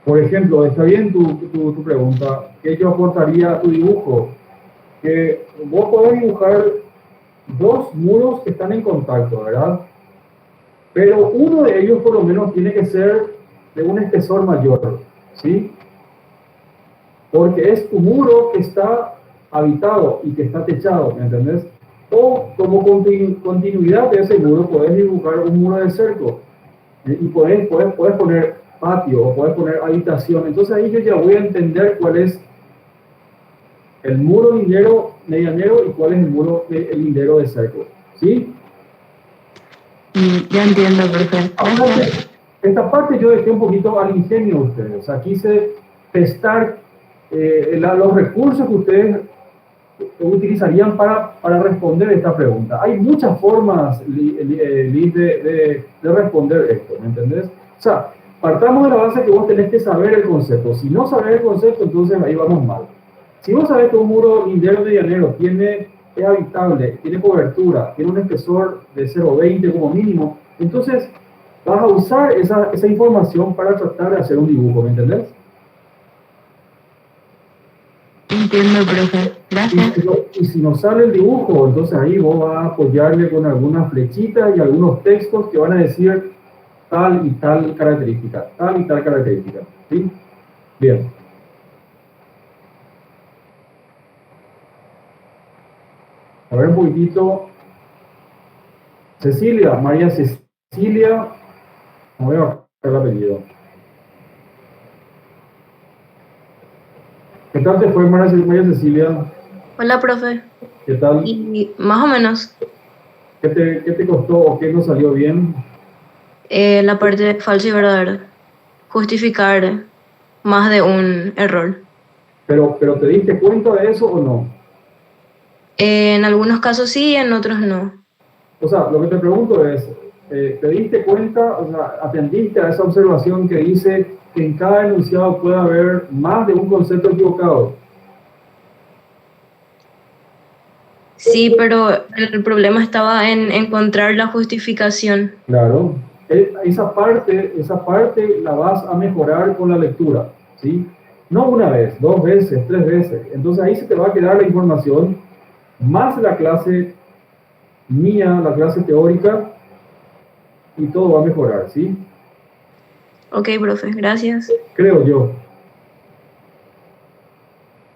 por ejemplo, está bien tu pregunta. ¿Qué yo aportaría a tu dibujo? Que vos podés dibujar dos muros que están en contacto, ¿verdad? Pero uno de ellos por lo menos tiene que ser de un espesor mayor, ¿sí? Porque es tu muro que está habitado y que está techado, ¿me entendés? O como continuidad de ese muro puedes dibujar un muro de cerco y puedes poner patio o puedes poner habitación. Entonces ahí yo ya voy a entender cuál es el muro lindero medianero y cuál es el lindero de cerco, ¿sí? Ya entiendo, perfecto. Ahora, Gracias. esta parte yo dejé un poquito al ingenio de ustedes. O sea, quise testar los recursos que ustedes utilizarían para responder esta pregunta. Hay muchas formas, Liz, de responder esto, ¿me entendés? O sea, partamos de la base que vos tenés que saber el concepto. Si no sabés el concepto, entonces ahí vamos mal. Si vos sabés que un muro lindero medianero es habitable, tiene cobertura, tiene un espesor de 0,20 como mínimo, entonces vas a usar esa información para tratar de hacer un dibujo, ¿me entendés? Entiendo, profe. Gracias. Y si no sale el dibujo, entonces ahí vos vas a apoyarle con algunas flechitas y algunos textos que van a decir tal y tal característica, tal y tal característica. ¿Sí? Bien. A ver un poquitito. Cecilia, María Cecilia. No voy a bajar el apellido. ¿Qué tal te fue, María Cecilia? Hola, profe. ¿Qué tal? Y más o menos ¿Qué te costó o qué no salió bien? la parte de falso y verdadero. Justificar más de un error. Pero ¿te diste cuenta de eso o no? En algunos casos sí, en otros no. O sea, lo que te pregunto es, ¿te diste cuenta, o sea, atendiste a esa observación que dice que en cada enunciado puede haber más de un concepto equivocado? Sí, pero el problema estaba en encontrar la justificación. Claro. Esa parte la vas a mejorar con la lectura, ¿sí? No una vez, 2 veces, 3 veces. Entonces ahí se te va a quedar la información, más la clase mía, la clase teórica, y todo va a mejorar, ¿sí? Ok, profe, gracias. Creo yo.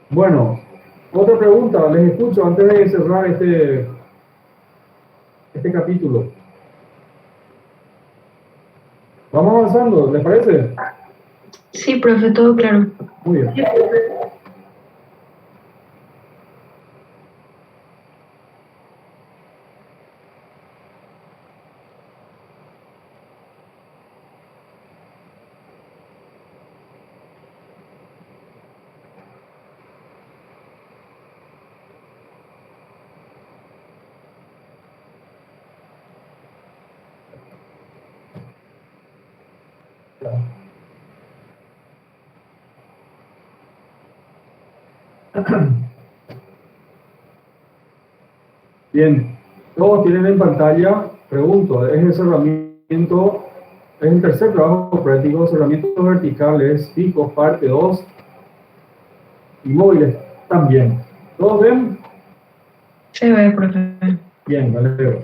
Bueno, otra pregunta, les escucho antes de cerrar este capítulo. Vamos avanzando, ¿les parece? Sí, profe, todo claro. Muy bien. Bien, todos tienen en pantalla, pregunto, ¿es el cerramiento, es el tercer trabajo práctico, cerramientos verticales, fijos, parte 2, y móviles también? ¿Todos ven? Se ve, profe. Bien, me alegro.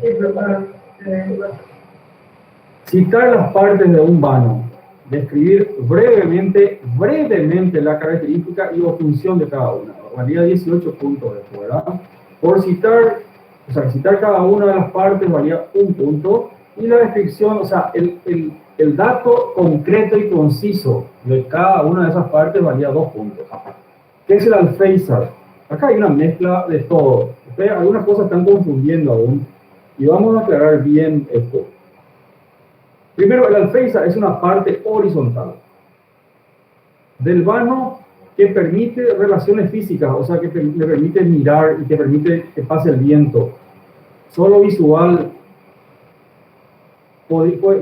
Citar las partes de un vano, describir brevemente la característica y o función de cada una. Valía 18 puntos esto, ¿verdad? Por citar, o sea, citar cada una de las partes valía 1 punto, y la descripción, o sea, el dato concreto y conciso de cada una de esas partes valía 2 puntos. ¿Qué es el alféizar? Acá hay una mezcla de todo. Ustedes algunas cosas están confundiendo aún, y vamos a aclarar bien esto. Primero, el alféizar es una parte horizontal del vano que permite relaciones físicas, o sea, que le permite mirar y que permite que pase el viento. Solo visual,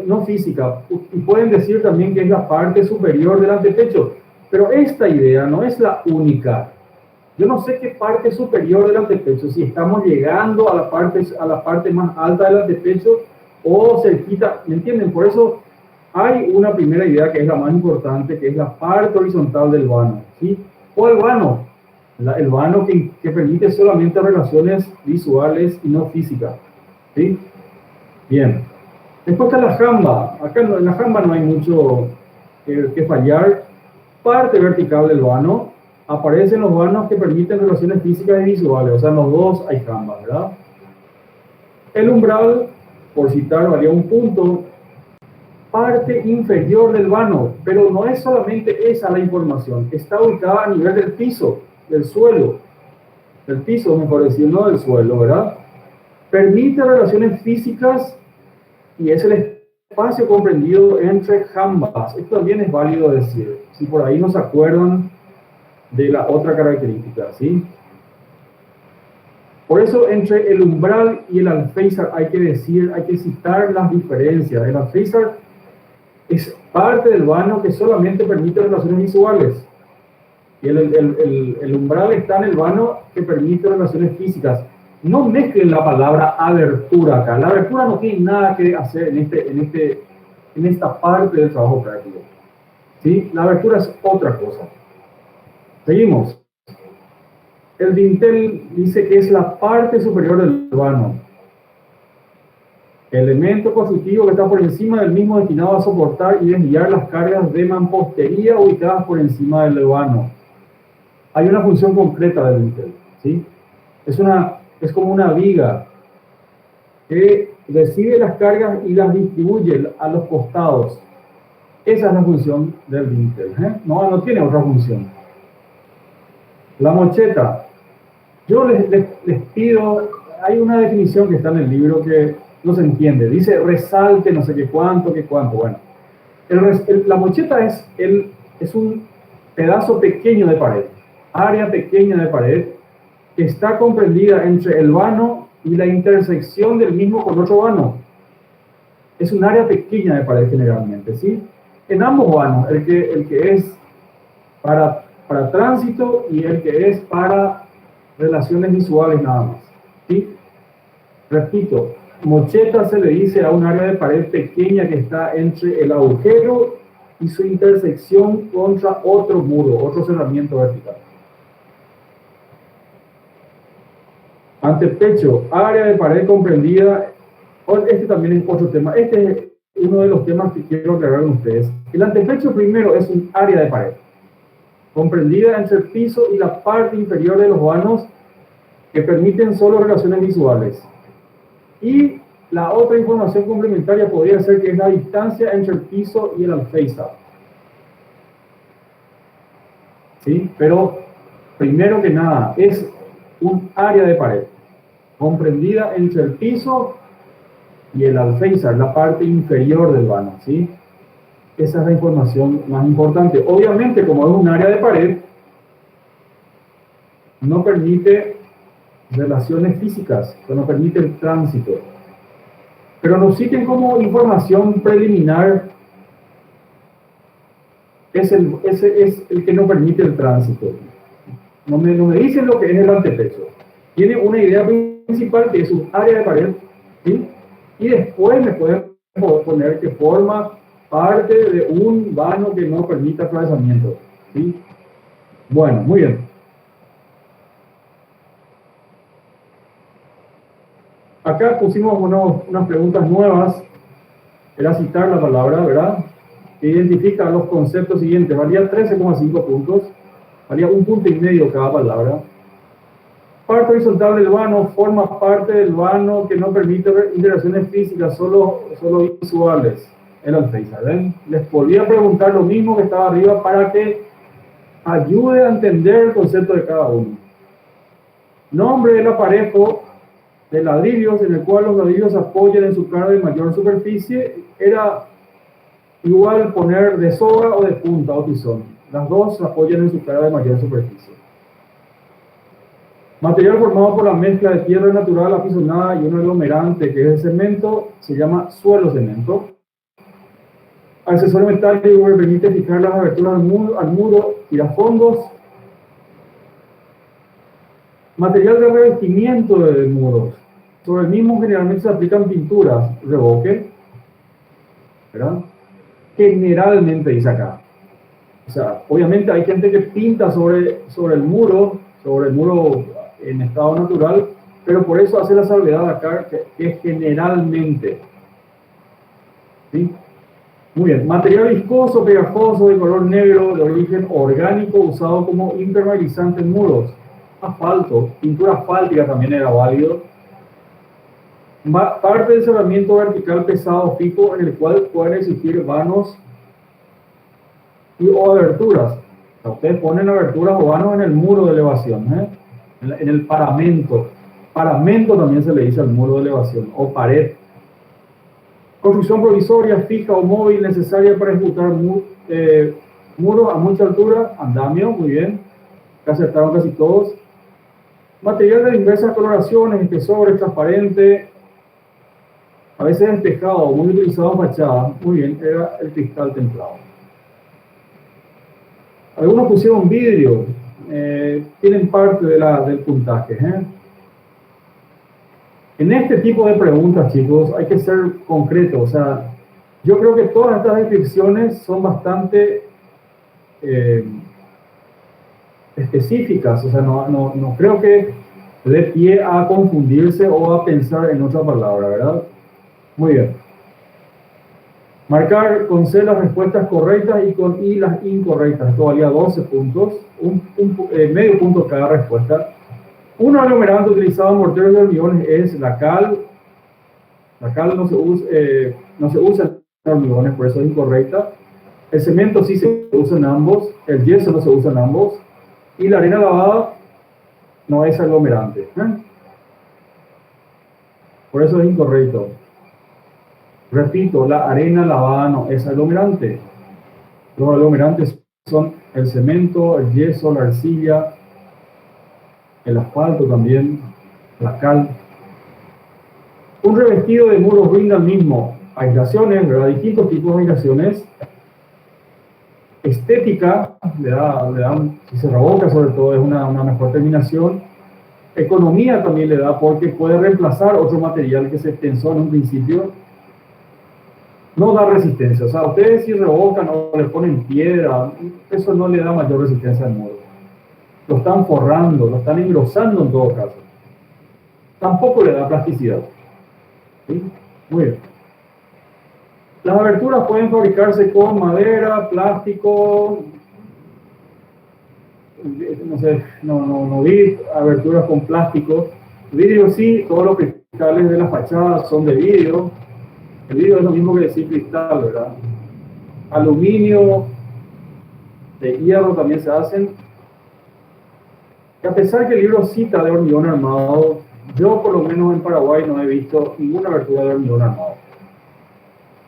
no física. Y pueden decir también que es la parte superior del antepecho, pero esta idea no es la única. Yo no sé qué parte superior del antepecho, si estamos llegando a la parte más alta del antepecho o cerquita, ¿me entienden? Por eso hay una primera idea que es la más importante, que es la parte horizontal del vano, ¿sí? O el vano, el vano que permite solamente relaciones visuales y no físicas, ¿sí? Bien. Después está la jamba. Acá en la jamba no hay mucho que fallar. Parte vertical del vano. Aparecen los vanos que permiten relaciones físicas y visuales, o sea, en los dos hay jambas, ¿verdad? El umbral, por citar, valía 1 punto. Parte inferior del vano, pero no es solamente esa la información, está ubicada a nivel del piso, del suelo, del piso, mejor decir, no del suelo, ¿verdad? Permite relaciones físicas y es el espacio comprendido entre jambas. Esto también es válido decir, si por ahí no se acuerdan de la otra característica, ¿sí? Por eso entre el umbral y el alféizar hay que citar las diferencias. El alféizar es parte del vano que solamente permite relaciones visuales. Y el umbral está en el vano que permite relaciones físicas. No mezclen la palabra abertura acá. La abertura no tiene nada que hacer en esta parte del trabajo práctico, ¿sí? La abertura es otra cosa. Seguimos. El dintel dice que es la parte superior del vano. Elemento constructivo que está por encima del mismo, destinado a soportar y desviar las cargas de mampostería ubicadas por encima del vano. Hay una función concreta del dintel, ¿sí? Es como una viga que recibe las cargas y las distribuye a los costados. Esa es la función del dintel, ¿eh? No tiene otra función. La mocheta. Yo les pido, hay una definición que está en el libro que no se entiende. Dice resalte, no sé qué cuánto, qué cuánto. Bueno, la mocheta es un pedazo pequeño de pared, área pequeña de pared, que está comprendida entre el vano y la intersección del mismo con otro vano. Es un área pequeña de pared generalmente, ¿sí? En ambos vanos, el que es para tránsito y el que es para relaciones visuales nada más, ¿sí? Repito, mocheta se le dice a un área de pared pequeña que está entre el agujero y su intersección contra otro muro, otro cerramiento vertical. Antepecho, área de pared comprendida. Este también es otro tema. Este es uno de los temas que quiero aclarar con ustedes. El antepecho primero es un área de pared comprendida entre el piso y la parte inferior de los vanos que permiten solo relaciones visuales. Y la otra información complementaria podría ser que es la distancia entre el piso y el alféizar. ¿Sí? Pero, primero que nada, es un área de pared comprendida entre el piso y el alféizar, la parte inferior del vano, ¿sí? Esa es la información más importante. Obviamente, como es un área de pared, no permite relaciones físicas, no permite el tránsito. Pero nos citen como información preliminar, ese es el que no permite el tránsito. No me dicen lo que es el antepecho. Tiene una idea principal que es un área de pared, ¿sí? Y después me pueden poner que forma parte de un vano que no permita atravesamiento, ¿sí? Bueno, muy bien. Acá pusimos unas preguntas nuevas. Era citar la palabra, ¿verdad? Que identifica los conceptos siguientes. Valía 13,5 puntos. Valía 1,5 puntos cada palabra. Parte horizontal del vano forma parte del vano que no permite interacciones físicas, solo visuales. El alféizar, ¿ven? Les podía preguntar lo mismo que estaba arriba para que ayude a entender el concepto de cada uno. Nombre del aparejo de ladrillos en el cual los ladrillos apoyan en su cara de mayor superficie. Era igual poner de soga o de punta o tizón. Las dos apoyan en su cara de mayor superficie. Material formado por la mezcla de tierra natural apisonada y un aglomerante que es el cemento se llama suelo cemento. Accesorio metálico que permite fijar las aberturas al muro tirafondos. Material de revestimiento de muros. Sobre el mismo generalmente se aplican pinturas, revoque, ¿verdad? Generalmente dice acá. O sea, obviamente hay gente que pinta sobre el muro en estado natural, pero por eso hace la salvedad acá que es generalmente. ¿Sí? Muy bien. Material viscoso, pegajoso, de color negro, de origen orgánico, usado como impermeabilizante en muros. Asfalto, pintura asfáltica también era válido. Parte del cerramiento vertical pesado fijo en el cual pueden existir vanos o aberturas. O sea, ustedes ponen aberturas o vanos en el muro de elevación, en el paramento. Paramento también se le dice al muro de elevación, o pared. Construcción provisoria, fija o móvil, necesaria para ejecutar muros a mucha altura, andamio, muy bien, que acertaron casi todos. Material de diversas coloraciones, espesores, transparente, a veces despejado, muy utilizado en fachada, muy bien, era el cristal templado. Algunos pusieron vidrio, tienen parte del puntaje. En este tipo de preguntas, chicos, hay que ser concretos. O sea, yo creo que todas estas descripciones son bastante específicas. O sea, no creo que dé pie a confundirse o a pensar en otra palabra, ¿verdad? Muy bien. Marcar con C las respuestas correctas y con I las incorrectas. Esto valía 12 puntos, medio punto cada respuesta. Un aglomerante utilizado en morteros de hormigones es la cal. La cal no se usa en hormigones, por eso es incorrecta. El cemento sí se usa en ambos. El yeso no se usa en ambos. Y la arena lavada no es aglomerante. Por eso es incorrecto. Repito, la arena lavada no es aglomerante. Los aglomerantes son el cemento, el yeso, la arcilla, el asfalto también, la cal. Un revestido de muros brinda el mismo aislaciones, ¿verdad? Distintos tipos de aislaciones. Estética, si se revoca sobre todo, es una mejor terminación. Economía también le da porque puede reemplazar otro material que se pensó en un principio. No da resistencia. O sea, ustedes si revocan o le ponen piedra, eso no le da mayor resistencia al muro. Lo están forrando, lo están engrosando en todo caso. Tampoco le da plasticidad. ¿Sí? Muy bien. Las aberturas pueden fabricarse con madera, plástico, no sé, no vi aberturas con plástico. Vidrio sí, todos los cristales de las fachadas son de vidrio. El vidrio es lo mismo que decir cristal, ¿verdad? Aluminio, de hierro también se hacen. Y a pesar que el libro cita de hormigón armado, yo por lo menos en Paraguay no he visto ninguna abertura de hormigón armado.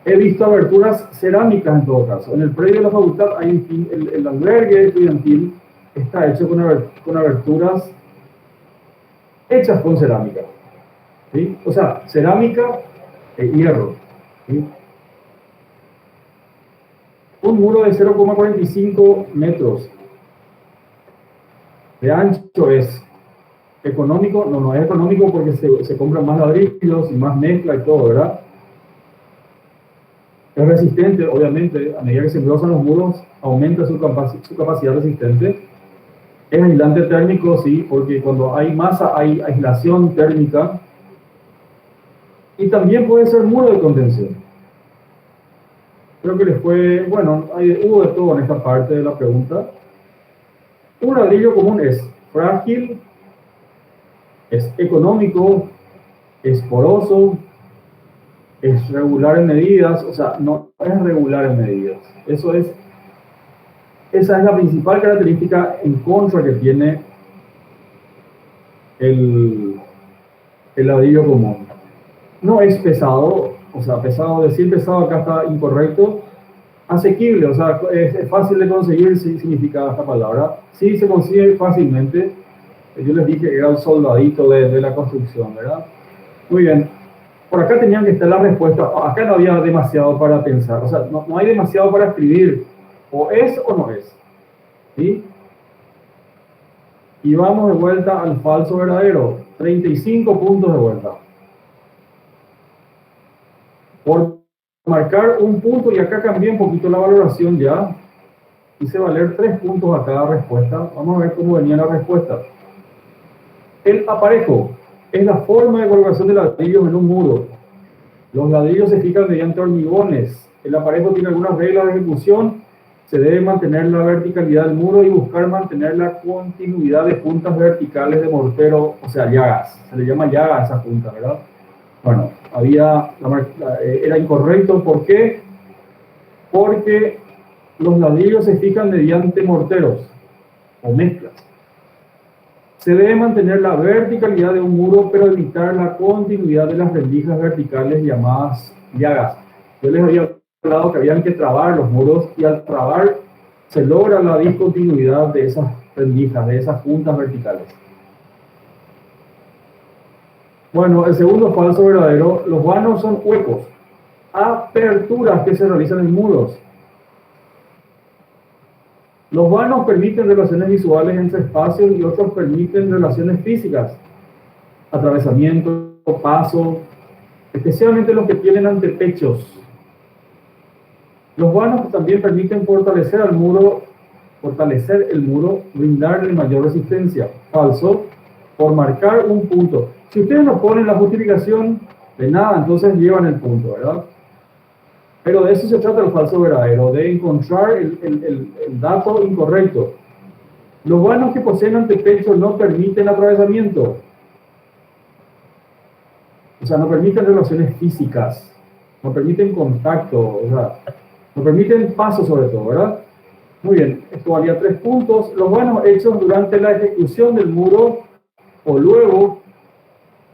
He visto aberturas cerámicas en todo caso. En el predio de la facultad hay el albergue estudiantil está hecho con aberturas hechas con cerámica. ¿Sí? O sea, cerámica e hierro. ¿Sí? Un muro de 0,45 metros de ancho es económico. No es económico porque se compran más ladrillos y más mezcla y todo, ¿verdad? Es resistente, obviamente, a medida que se engrosan los muros, aumenta su capacidad resistente. Es aislante térmico, sí, porque cuando hay masa hay aislación térmica. Y también puede ser muro de contención. Creo que les fue, bueno, hubo de todo en esta parte de la pregunta. Un ladrillo común es frágil, es económico, es poroso, es regular en medidas, o sea, no es regular en medidas. Esa es la principal característica en contra que tiene el ladrillo común. No es pesado, o sea, decir pesado acá está incorrecto. Asequible, o sea, es fácil de conseguir, significa esta palabra. Sí se consigue fácilmente. Yo les dije que era un soldadito de la construcción, ¿verdad? Muy bien. Por acá tenían que estar las respuestas. Acá no había demasiado para pensar. O sea, no hay demasiado para escribir. O es o no es. ¿Sí? Y vamos de vuelta al falso verdadero. 35 puntos de vuelta. Por marcar un punto, y acá cambié un poquito la valoración ya. Hice valer 3 puntos a cada respuesta. Vamos a ver cómo venía la respuesta. El aparejo es la forma de colocación de ladrillos en un muro. Los ladrillos se fijan mediante hormigones. El aparejo tiene algunas reglas de ejecución. Se debe mantener la verticalidad del muro y buscar mantener la continuidad de puntas verticales de mortero, o sea, llagas. Se le llama llaga a esa punta, ¿verdad? Bueno, era incorrecto. ¿Por qué? Porque los ladrillos se fijan mediante morteros o mezclas. Se debe mantener la verticalidad de un muro, pero evitar la continuidad de las rendijas verticales llamadas llagas. Yo les había hablado que habían que trabar los muros, y al trabar se logra la discontinuidad de esas rendijas, de esas puntas verticales. Bueno, el segundo falso verdadero: los vanos son huecos, aperturas que se realizan en muros. Los vanos permiten relaciones visuales entre espacios y otros permiten relaciones físicas, atravesamiento, paso, especialmente los que tienen antepechos. Los vanos también permiten fortalecer el muro, brindarle mayor resistencia. Falso, por marcar un punto. Si ustedes no ponen la justificación de nada, entonces llevan el punto, ¿verdad? Pero de eso se trata el falso verdadero, de encontrar el dato incorrecto. Los vanos que poseen antepecho no permiten atravesamiento. O sea, no permiten relaciones físicas, no permiten contacto, o sea, no permiten paso sobre todo, ¿verdad? Muy bien, esto valía 3 puntos. Los vanos hechos durante la ejecución del muro o luego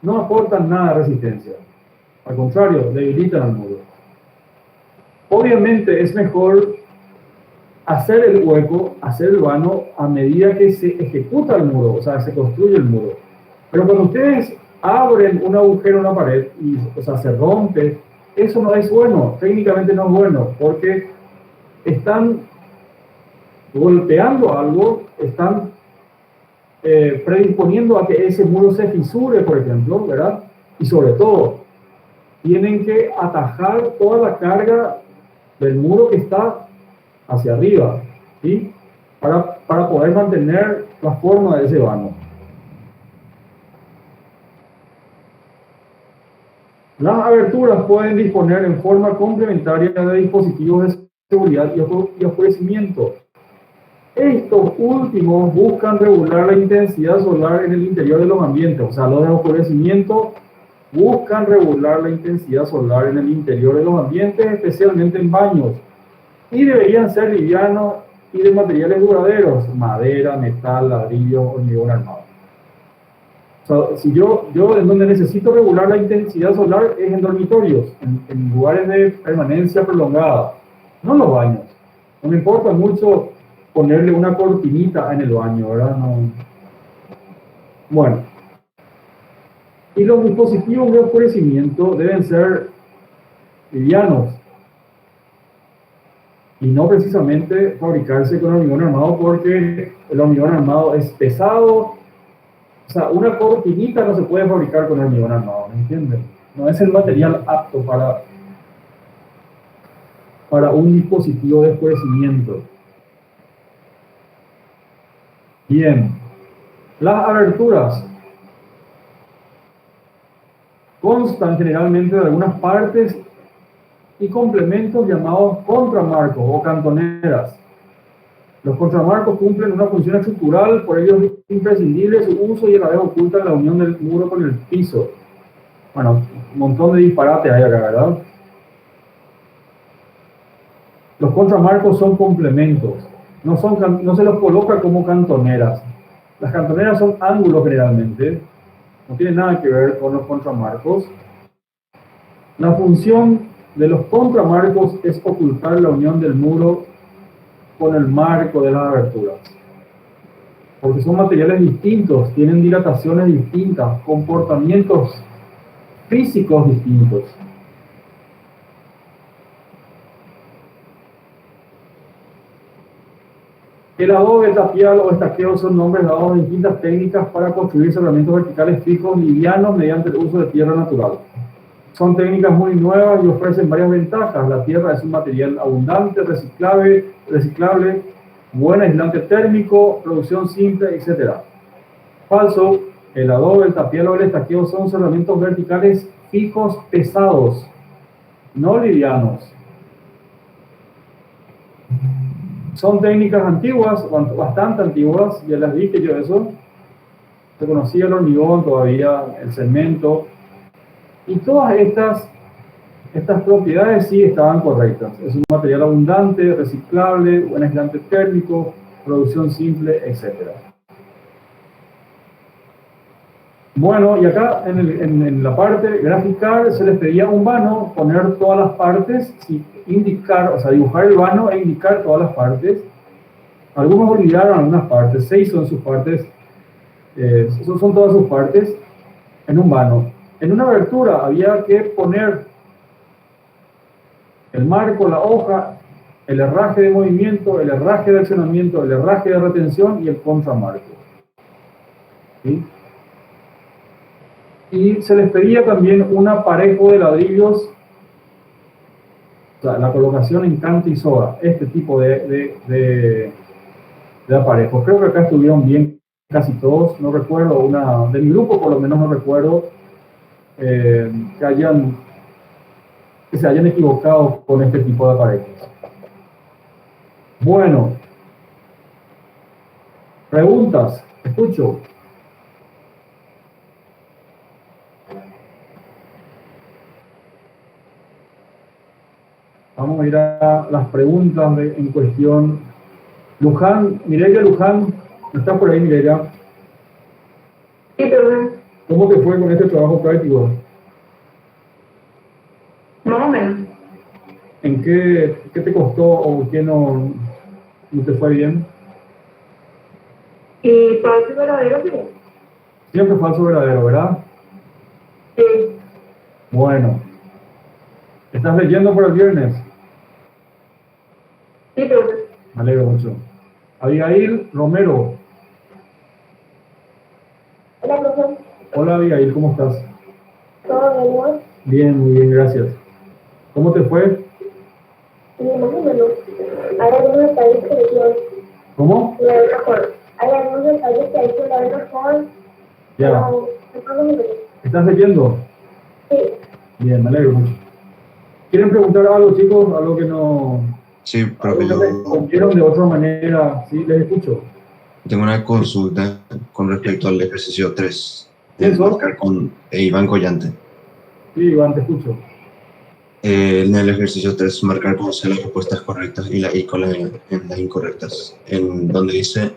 no aportan nada de resistencia. Al contrario, debilitan al muro. Obviamente es mejor hacer el hueco, hacer el vano a medida que se ejecuta el muro, o sea, se construye el muro. Pero cuando ustedes abren un agujero en la pared y, o sea, se rompe, eso no es bueno, técnicamente no es bueno, porque están golpeando algo, están predisponiendo a que ese muro se fisure, por ejemplo, ¿verdad? Y sobre todo, tienen que atajar toda la carga del muro que está hacia arriba, ¿sí? Para poder mantener la forma de ese vano. Las aberturas pueden disponer en forma complementaria de dispositivos de seguridad y oscurecimiento. Estos últimos buscan regular la intensidad solar en el interior de los ambientes, o sea, los de oscurecimiento buscan regular la intensidad solar en el interior de los ambientes, especialmente en baños, y deberían ser livianos y de materiales duraderos, madera, metal, ladrillo, hormigón armado. O sea, si yo en donde necesito regular la intensidad solar es en dormitorios, en lugares de permanencia prolongada, no en los baños. No me importa mucho ponerle una cortinita en el baño, ¿verdad? No. Bueno. Y los dispositivos de oscurecimiento deben ser livianos y no precisamente fabricarse con hormigón armado, porque el hormigón armado es pesado. O sea, una cortinita no se puede fabricar con hormigón armado, ¿me entienden? No es el material apto para un dispositivo de oscurecimiento. Bien, las aberturas constan generalmente de algunas partes y complementos llamados contramarcos o cantoneras. Los contramarcos cumplen una función estructural, por ello es imprescindible su uso y a la vez ocultan la unión del muro con el piso. Bueno, un montón de disparates hay acá, ¿verdad? Los contramarcos son complementos, no se los coloca como cantoneras. Las cantoneras son ángulos generalmente, no tienen nada que ver con los contramarcos. La función de los contramarcos es ocultar la unión del muro con el marco de las aberturas, porque son materiales distintos, tienen dilataciones distintas, comportamientos físicos distintos. El adobe, tapial o estaqueo son nombres dados a distintas técnicas para construir cerramientos verticales fijos livianos mediante el uso de tierra natural. Son técnicas muy nuevas y ofrecen varias ventajas. La tierra es un material abundante, reciclable, buen aislante térmico, producción simple, etc. Falso, el adobe, el tapial o el estaqueo son cerramientos verticales fijos pesados, no livianos. Son técnicas antiguas, bastante antiguas, ya las dije yo eso. Se conocía el hormigón todavía, el cemento. Y todas estas propiedades sí estaban correctas. Es un material abundante, reciclable, buen aislante térmico, producción simple, etc. Bueno, y acá en la parte graficar se les pedía un vano, poner todas las partes, indicar, o sea, dibujar el vano e indicar todas las partes. Algunos olvidaron algunas partes, 6 son sus partes, son todas sus partes en un vano. En una abertura había que poner el marco, la hoja, el herraje de movimiento, el herraje de accionamiento, el herraje de retención y el contramarco. ¿Sí? Y se les pedía también un aparejo de ladrillos, o sea, la colocación en canto y soga, este tipo de aparejos. Creo que acá estuvieron bien casi todos, no recuerdo, de mi grupo por lo menos no recuerdo que se hayan equivocado con este tipo de aparejos. Bueno, preguntas, escucho. Vamos a ir a las preguntas en cuestión. Luján, Mireia Luján, ¿está por ahí, Mireia? Sí, pero ¿Cómo te fue con este trabajo práctico? más o menos. ¿En qué te costó o qué no te fue bien? Y falso verdadero, sí. Siempre falso verdadero, ¿verdad? Sí, Bueno, ¿estás leyendo por el viernes? sí, pero Me alegro mucho. Abigail Romero. hola, profesor. Hola Abigail, ¿cómo estás? Todo bien, igual. Bien, muy bien, gracias. ¿Cómo te fue? Y más o menos. Hay algunos detalles que le quiero ¿Cómo? ver mejor. Hay algunos detalles que hay que ver mejor. Ya. Pero no me ¿Estás leyendo? Sí. Bien, me alegro mucho. ¿Quieren preguntar algo, chicos? Algo que no... Sí, algo profe, que les yo respondieron de otra manera. Sí, les escucho. tengo una consulta con respecto al ejercicio 3. ¿Quién sos? Marcar con Iván Collante. Sí, Iván, te escucho. En el ejercicio 3, marcar con C las respuestas correctas y la I con en las incorrectas. En donde dice,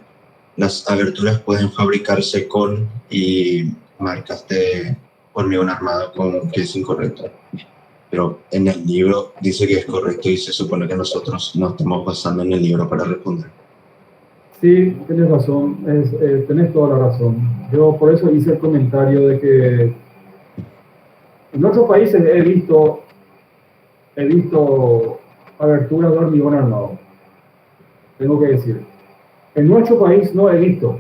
las aberturas pueden fabricarse con y marcaste hormigón armado con que es incorrecto. Pero en el libro dice que es correcto y se supone que nosotros nos estamos basando en el libro para responder. Sí, tienes razón, tenés toda la razón. Yo por eso hice el comentario de que en otros países he visto aberturas de hormigón armado, tengo que decir. En nuestro país no he visto,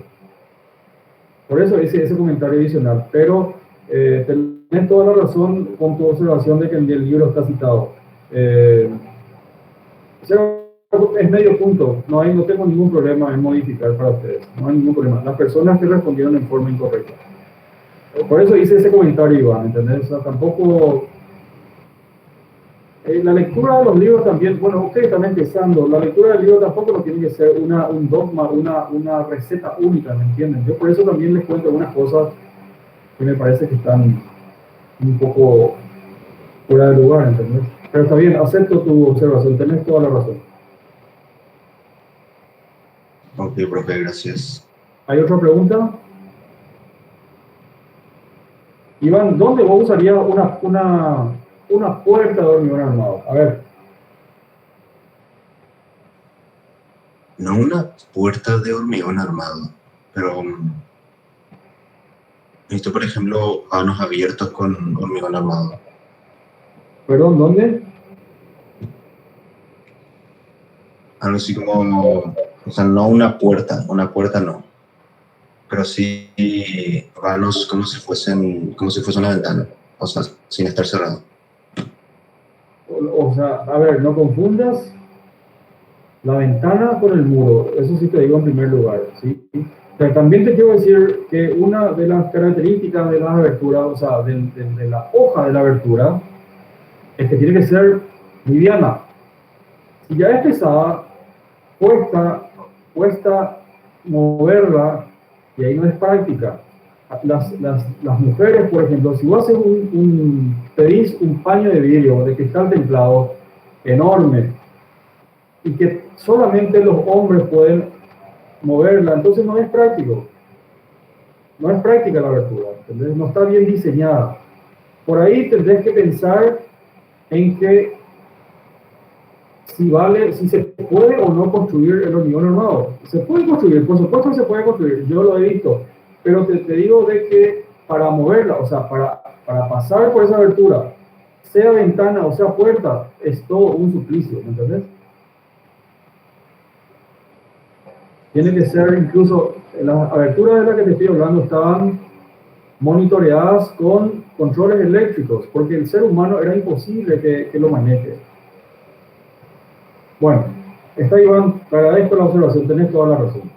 por eso hice ese comentario adicional, pero tenés toda la razón con tu observación de que en el libro está citado. Es medio punto, no tengo ningún problema en modificar para ustedes, no hay ningún problema. Las personas que respondieron en forma incorrecta. Por eso hice ese comentario, Iván, ¿entendés? O sea, tampoco... la lectura de los libros también, bueno, ustedes están empezando, la lectura del libro tampoco no tiene que ser un dogma, una receta única, ¿me entienden? Yo por eso también les cuento algunas cosas que me parece que están un poco fuera de lugar, ¿entendés? Pero está bien, acepto tu observación, tenés toda la razón. Ok, profe, gracias. ¿Hay otra pregunta? Iván, ¿dónde vos usarías una puerta de hormigón armado? A ver. No una puerta de hormigón armado, pero necesito, por ejemplo, vanos abiertos con hormigón armado. ¿Perdón, dónde? Algo así como, o sea, no una puerta no, pero sí vanos como si fuese una ventana, o sea, sin estar cerrado. O sea, a ver, no confundas la ventana con el muro, eso sí te digo en primer lugar, ¿sí? Pero también te quiero decir que una de las características de las aberturas, o sea, de la hoja de la abertura, es que tiene que ser liviana. Si ya es pesada, cuesta moverla y ahí no es práctica. Las mujeres, por ejemplo, si vos haces pedís un paño de vidrio de cristal templado enorme y que solamente los hombres pueden moverla, entonces no es práctico. No es práctica la abertura, ¿entendés? No está bien diseñada. Por ahí tendrás que pensar en que si se puede o no construir el hormigón armado. Se puede construir, por supuesto que se puede construir, yo lo he visto, pero te digo de que para moverla, o sea, para pasar por esa abertura, sea ventana o sea puerta, es todo un suplicio, ¿me entendés? Tiene que ser incluso, las aberturas de las que te estoy hablando estaban monitoreadas con controles eléctricos, porque el ser humano era imposible que lo maneje. Bueno, está Iván, te agradezco la observación, tenés toda la razón.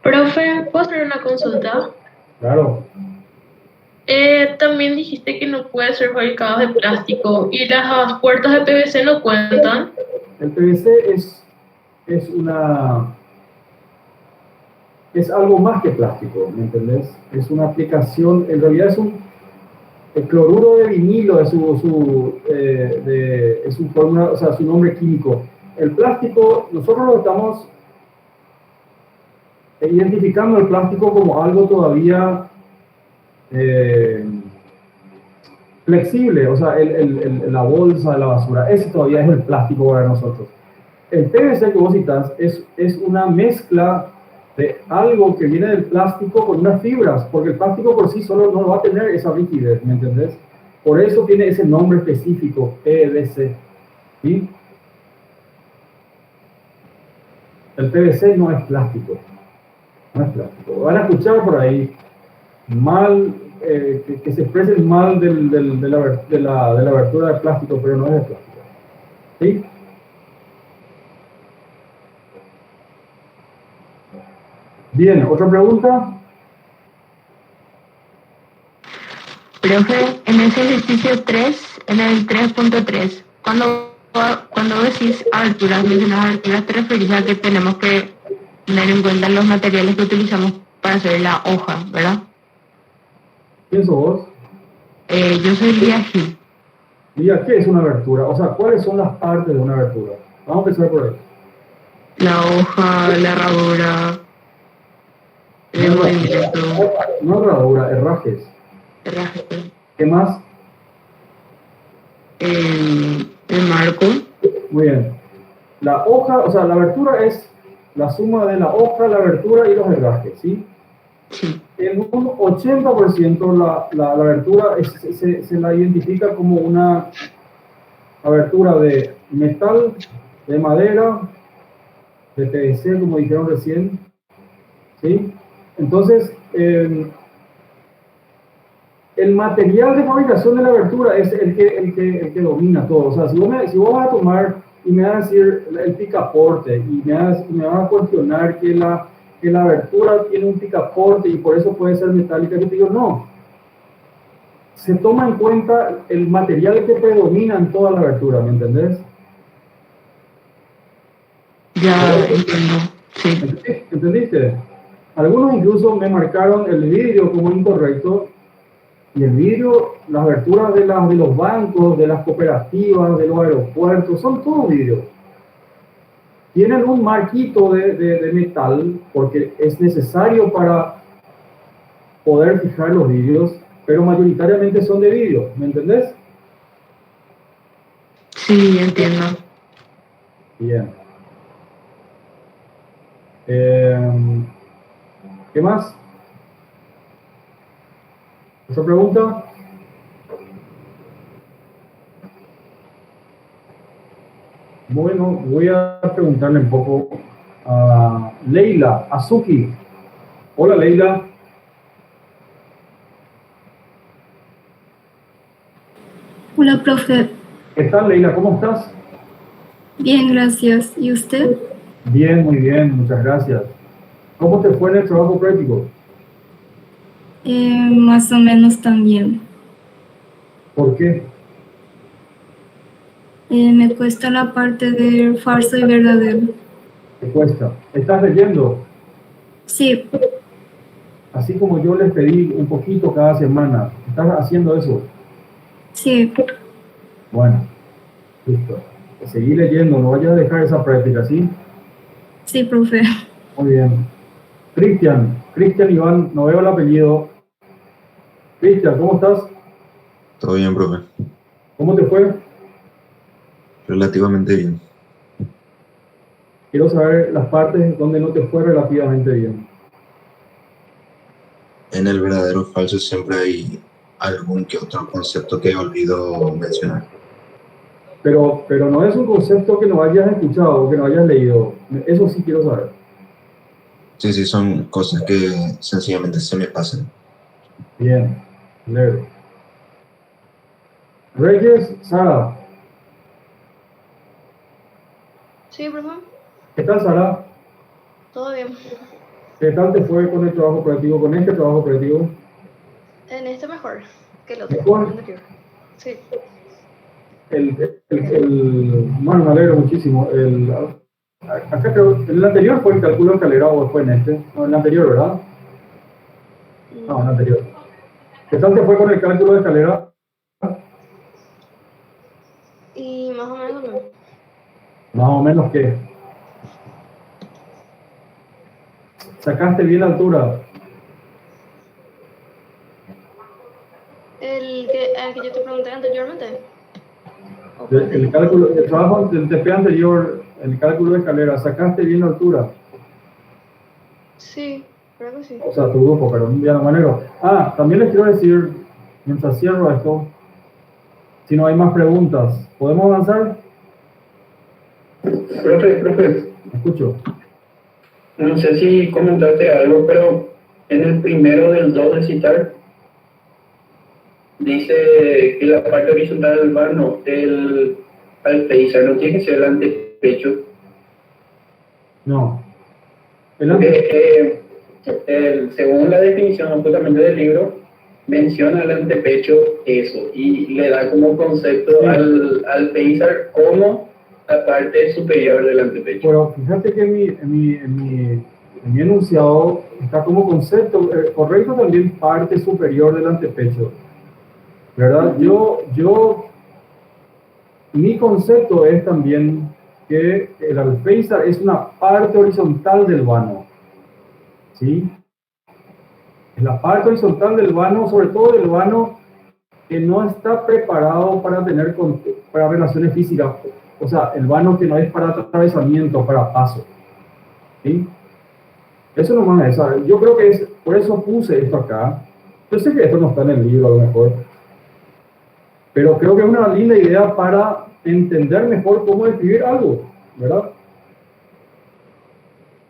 Profe, ¿puedo hacer una consulta? Claro. También dijiste que no puede ser fabricados de plástico y las puertas de PVC no cuentan. El PVC es algo más que plástico, ¿me entendés? Es una aplicación, en realidad el cloruro de vinilo es su fórmula, o sea, su nombre químico. el plástico, nosotros lo estamos identificando el plástico como algo todavía flexible, o sea, la bolsa de la basura, ese todavía es el plástico para nosotros. El PVC que vos citas es una mezcla de algo que viene del plástico con unas fibras, porque el plástico por sí solo no va a tener esa rigidez, ¿me entendés? Por eso tiene ese nombre específico, PVC, ¿sí? El PVC no es plástico, no es plástico. Van a escuchar por ahí mal, que se expresen mal de la abertura de plástico, pero no es de plástico, ¿sí? Bien, ¿otra pregunta? Profe, en ese ejercicio 3, en el 3.3, cuando decís aberturas, mencionas aberturas, te referís a que tenemos que tener en cuenta los materiales que utilizamos para hacer la hoja, ¿verdad? ¿Quién sos vos? Yo soy Lía Gil. Diga, ¿qué es una abertura? O sea, ¿cuáles son las partes de una abertura? Vamos a empezar por ahí. La hoja, la herradura, el movimiento, No herradura, herrajes. herraje, ¿Qué más? el marco. Muy bien. La hoja, o sea, la abertura es la suma de la hoja, la abertura y los herrajes, ¿sí? Sí. En un 80% la abertura se la identifica como una abertura de metal, de madera, de PVC, como dijeron recién, ¿sí? Entonces, el material de fabricación de la abertura es el que domina todo. O sea, si vos vas a tomar y me vas a decir el picaporte y me vas a cuestionar que la abertura tiene un picaporte y por eso puede ser metálica, yo te digo, no. Se toma en cuenta el material que predomina en toda la abertura, ¿me entendés? Ya entiendo, sí. ¿Entendiste? Algunos incluso me marcaron el vidrio como incorrecto. Y el vidrio, las aberturas de los bancos, de las cooperativas, de los aeropuertos, son todos vidrios. Tienen un marquito de metal porque es necesario para poder fijar los vidrios, pero mayoritariamente son de vidrio, ¿me entendés? Sí, entiendo. Bien. ¿Qué más? ¿Otra pregunta? Bueno, voy a preguntarle un poco a Leila, Azuki. Hola, Leila. Hola, profe. ¿Qué tal, Leila? ¿Cómo estás? Bien, gracias. ¿Y usted? Bien, muy bien, muchas gracias. ¿Cómo te fue en el trabajo práctico? Más o menos también. ¿Por qué? Me cuesta la parte de falso y verdadero. ¿Te cuesta? ¿Estás leyendo? Sí, Así como yo les pedí un poquito cada semana. ¿Estás haciendo eso? sí. Bueno, listo. Seguí leyendo, no vayas a dejar esa práctica, ¿sí? Sí, profe. Muy bien. Cristian Iván, no veo el apellido. Cristian, ¿cómo estás? Todo bien, profe. ¿Cómo te fue? Relativamente bien. Quiero saber las partes donde no te fue relativamente bien. En el verdadero o falso siempre hay algún que otro concepto que olvido mencionar. Pero no es un concepto que no hayas escuchado o que no hayas leído. Eso sí quiero saber. Sí, son cosas que sencillamente se me pasan. Bien, leo. Reyes, Sara. Sí, profe, ¿Qué tal, Sara? todo bien. ¿Qué tal te fue con el trabajo operativo, con este trabajo operativo? En este mejor que el otro. ¿Mejor? el anterior. Sí. Bueno, me alegro muchísimo. Acá creo, en el anterior fue el cálculo de escalera o fue en este. No, en el anterior, ¿verdad? No, en el anterior. ¿Qué tal te fue con el cálculo de escalera? Y más o menos también. Más o menos que sacaste bien la altura. El que yo te pregunté anteriormente. El cálculo, el trabajo del TP anterior, el cálculo de escalera, sacaste bien la altura. Sí, creo que sí. O sea, tu grupo, pero ya no manero. Ah, también les quiero decir, mientras cierro esto, si no hay más preguntas, ¿podemos avanzar? Profe, ¿Me escucho? no sé si comentaste algo, pero en el primero del 2 de citar, dice que la parte horizontal del vano, el alféizar, no tiene que ser el antepecho. No. Según la definición justamente del libro, menciona el antepecho eso y le da como concepto Sí. al alféizar como la parte superior del antepecho. Pero fíjate que en mi enunciado está como concepto correcto también parte superior del antepecho. ¿Verdad? Mi concepto es también que el alféizar es una parte horizontal del vano. ¿Sí? Es la parte horizontal del vano, sobre todo del vano que no está preparado para relaciones físicas. O sea, el vano que no es para atravesamiento, para paso. ¿Sí? Eso nomás es. ¿Sabes? Yo creo que por eso puse esto acá. Yo sé que esto no está en el libro a lo mejor, pero creo que es una linda idea para entender mejor cómo describir algo, ¿verdad?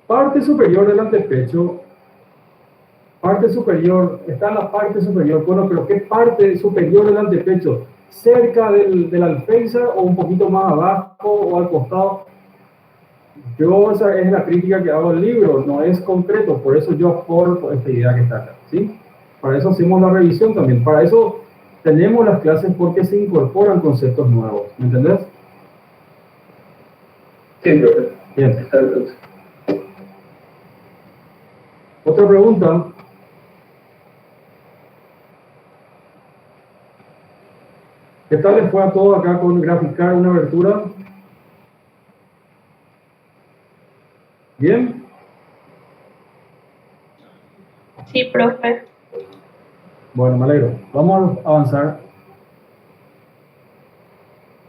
Parte superior del antepecho, parte superior, está en la parte superior. Bueno, pero ¿qué parte superior del antepecho? ¿Cerca del alféizar o un poquito más abajo o al costado? Esa es la crítica que hago al libro, no es concreto, por eso yo aporto esta idea que está acá, ¿sí? Para eso hacemos la revisión también, para eso tenemos las clases porque se incorporan conceptos nuevos, ¿me entendés? Sí, profe. Bien. Otra pregunta. ¿Qué tal les fue a todos acá con graficar una abertura? ¿Bien? Sí, profe. Bueno, me alegro. Vamos a avanzar.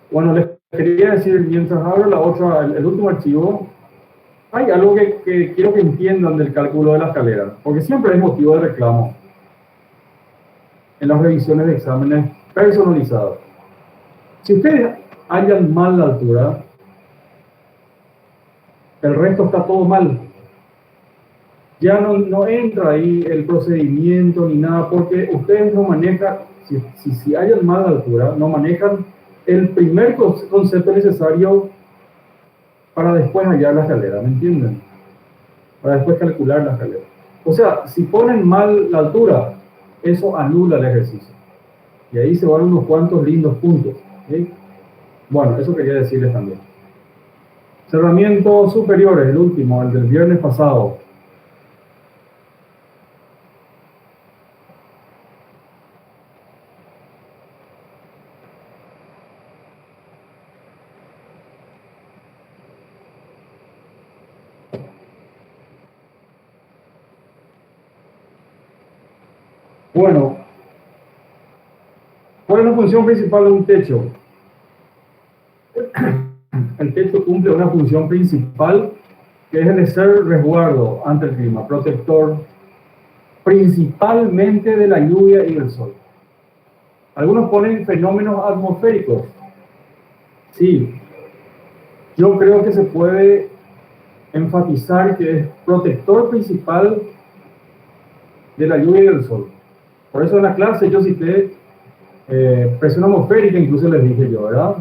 Bueno, les quería decir, mientras abro el último archivo, hay algo que quiero que entiendan del cálculo de la escalera, porque siempre es motivo de reclamo en las revisiones de exámenes personalizados. Si ustedes hallan mal la altura, el resto está todo mal. Ya no entra ahí el procedimiento ni nada, porque ustedes no manejan, si hallan mal la altura, no manejan el primer concepto necesario para después hallar la escalera, ¿me entienden? Para después calcular la escalera. O sea, si ponen mal la altura, eso anula el ejercicio. Y ahí se van unos cuantos lindos puntos. ¿Sí? Bueno, eso quería decirles también. Cerramientos superiores, el último, el del viernes pasado. Bueno, ¿cuál es la función principal de un techo? El techo cumple una función principal que es el de ser resguardo ante el clima, protector principalmente de la lluvia y del sol. Algunos ponen fenómenos atmosféricos. Sí, yo creo que se puede enfatizar que es protector principal de la lluvia y del sol. Por eso en la clase yo cité presión atmosférica, incluso les dije yo, ¿verdad?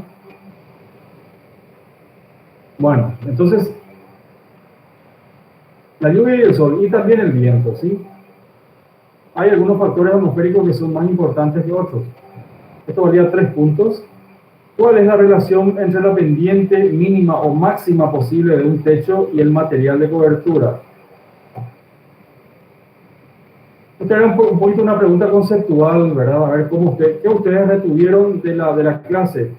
Bueno, entonces, la lluvia y el sol, y también el viento, ¿sí? Hay algunos factores atmosféricos que son más importantes que otros. Esto valía 3 puntos. ¿Cuál es la relación entre la pendiente mínima o máxima posible de un techo y el material de cobertura? Esta era un poquito una pregunta conceptual, ¿verdad? A ver, ¿qué ustedes retuvieron de la clase?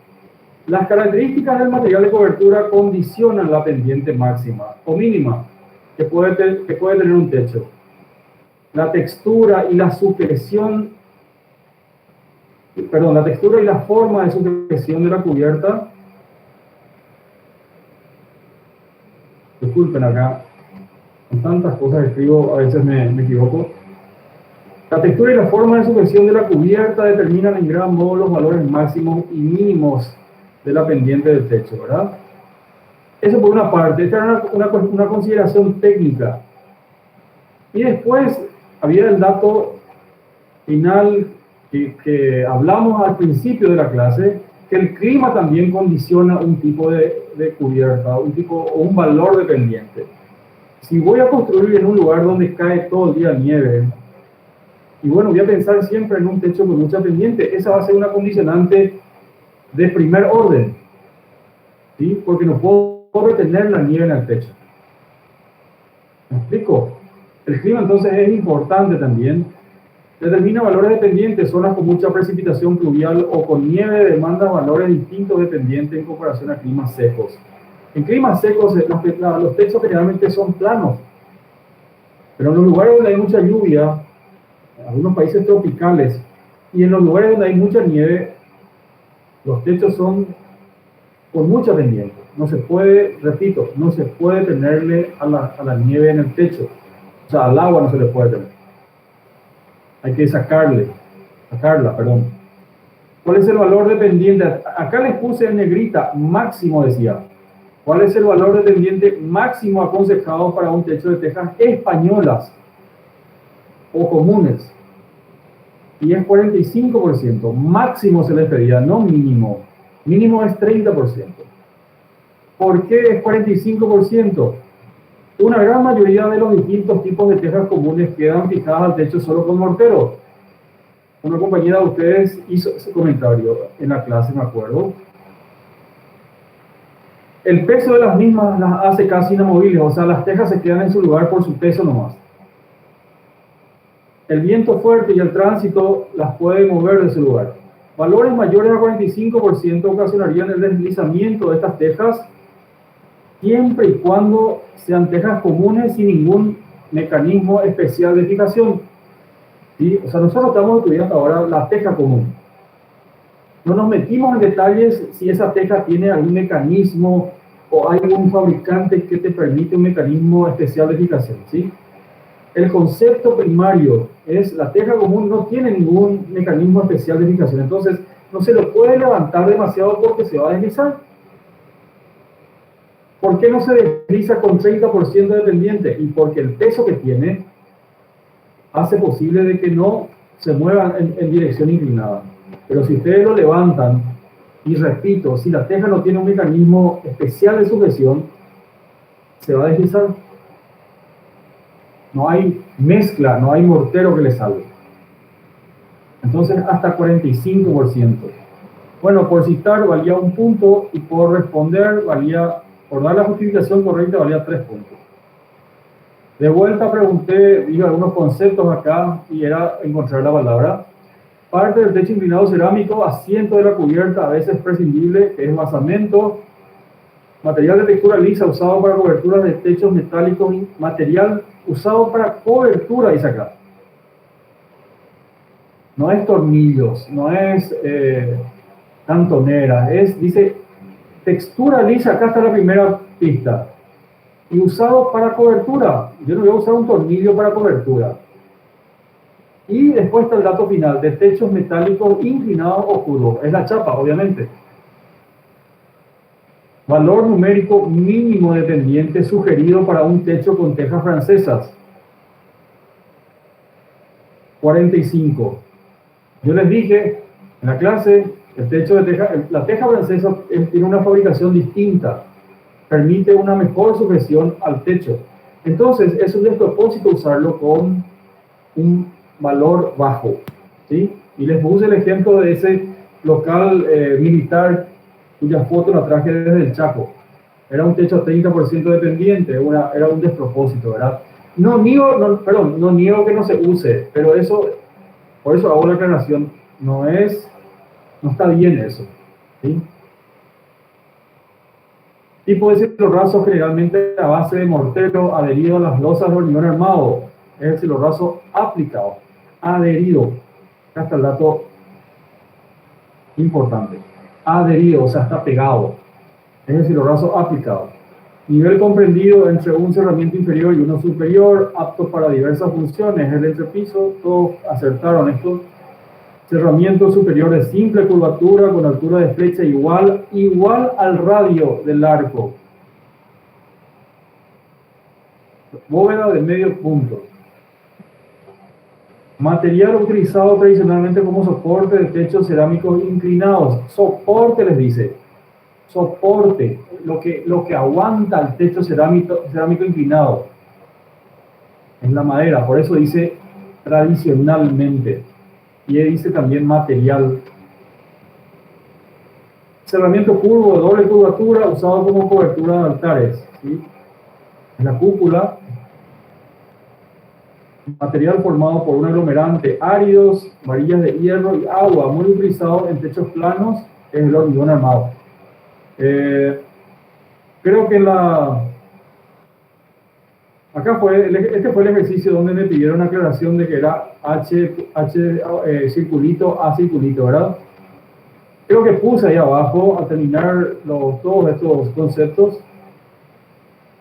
Las características del material de cobertura condicionan la pendiente máxima o mínima que puede tener un techo. La textura y la supresión, la textura y la forma de supresión de la cubierta. Disculpen acá, con tantas cosas que escribo, a veces me equivoco. La textura y la forma de supresión de la cubierta determinan en gran modo los valores máximos y mínimos de la pendiente del techo, ¿verdad? Eso por una parte. Esta era una consideración técnica. Y después había el dato final que hablamos al principio de la clase, que el clima también condiciona un tipo de cubierta, un valor de pendiente. Si voy a construir en un lugar donde cae todo el día nieve, y bueno, voy a pensar siempre en un techo con mucha pendiente, esa va a ser una condicionante de primer orden, ¿sí? Porque no puedo retener la nieve en el techo. ¿Me explico? El clima entonces es importante también. Determina valores dependientes, zonas con mucha precipitación pluvial o con nieve demanda valores distintos dependientes en comparación a climas secos. En climas secos los techos generalmente son planos, pero en los lugares donde hay mucha lluvia, en algunos países tropicales, y en los lugares donde hay mucha nieve, los techos son con mucha pendiente. No se puede, repito, no se puede tenerle a la nieve en el techo. O sea, al agua no se le puede tener. Hay que sacarla, perdón. ¿Cuál es el valor de pendiente? Acá les puse en negrita, máximo decía. ¿Cuál es el valor de pendiente máximo aconsejado para un techo de tejas españolas o comunes? Y es 45%. Máximo se les pedía, no mínimo. Mínimo es 30%. ¿Por qué es 45%? Una gran mayoría de los distintos tipos de tejas comunes quedan fijadas al techo solo con mortero. Una compañera de ustedes hizo ese comentario en la clase, me acuerdo. El peso de las mismas las hace casi inamovibles, o sea, las tejas se quedan en su lugar por su peso nomás. El viento fuerte y el tránsito las puede mover de su lugar. Valores mayores a 45% ocasionarían el deslizamiento de estas tejas, siempre y cuando sean tejas comunes sin ningún mecanismo especial de fijación. ¿Sí? O sea, nosotros estamos estudiando ahora la teja común. No nos metimos en detalles si esa teja tiene algún mecanismo o hay algún fabricante que te permite un mecanismo especial de fijación, ¿sí? El concepto primario es la teja común no tiene ningún mecanismo especial de fijación, entonces no se lo puede levantar demasiado porque se va a deslizar. ¿Por qué no se desliza con 30% de pendiente? Y porque el peso que tiene hace posible de que no se mueva en dirección inclinada. Pero si ustedes lo levantan, y repito, si la teja no tiene un mecanismo especial de sujeción, se va a deslizar. No hay mezcla, no hay mortero que le salve. Entonces, hasta 45%. Bueno, por citar valía 1 punto y por responder valía, por dar la justificación correcta, valía 3 puntos. De vuelta pregunté, dije algunos conceptos acá y era encontrar la palabra. Parte del techo inclinado cerámico, asiento de la cubierta, a veces prescindible, que es basamento, material de textura lisa usado para coberturas de techos metálicos, material usado para cobertura, dice acá. No es tornillos, no es cantonera, dice textura lisa, acá está la primera pista. Y usado para cobertura. Yo no voy a usar un tornillo para cobertura. Y después está el dato final, de techos metálicos inclinados o curvos. Es la chapa, obviamente. Valor numérico mínimo de pendiente sugerido para un techo con tejas francesas. 45. Yo les dije en la clase, el techo de teja, la teja francesa tiene una fabricación distinta. Permite una mejor sujeción al techo. Entonces, es un despropósito usarlo con un valor bajo, ¿sí? Y les puse el ejemplo de ese local militar cuya foto la traje desde el Chaco. Era un techo a 30% de pendiente, era un despropósito, ¿verdad? No niego que no se use, pero por eso hago la aclaración, no está bien eso, ¿sí? Tipo de cielo raso generalmente a base de mortero adherido a las losas de hormigón armado. Es el cielo raso aplicado, adherido. Acá está el dato importante. Adherido, o sea, está pegado. Es el cielo raso aplicado. Nivel comprendido entre un cerramiento inferior y uno superior, apto para diversas funciones. El entrepiso, todos acertaron esto. Cerramiento superior de simple curvatura con altura de flecha igual al radio del arco. Bóveda de medio punto. Material utilizado tradicionalmente como soporte de techos cerámicos inclinados. Soporte les dice. Soporte, lo que aguanta el techo cerámico inclinado. Es la madera, por eso dice tradicionalmente. Y dice también material. Cerramiento curvo de doble curvatura usado como cobertura de altares. ¿Sí? En la cúpula, material formado por un aglomerante, áridos, varillas de hierro y agua, muy utilizado en techos planos, es el hormigón armado. Creo que acá este fue el ejercicio donde me pidieron aclaración de que era circulito a circulito, ¿verdad? Creo que puse ahí abajo, al terminar todos estos conceptos,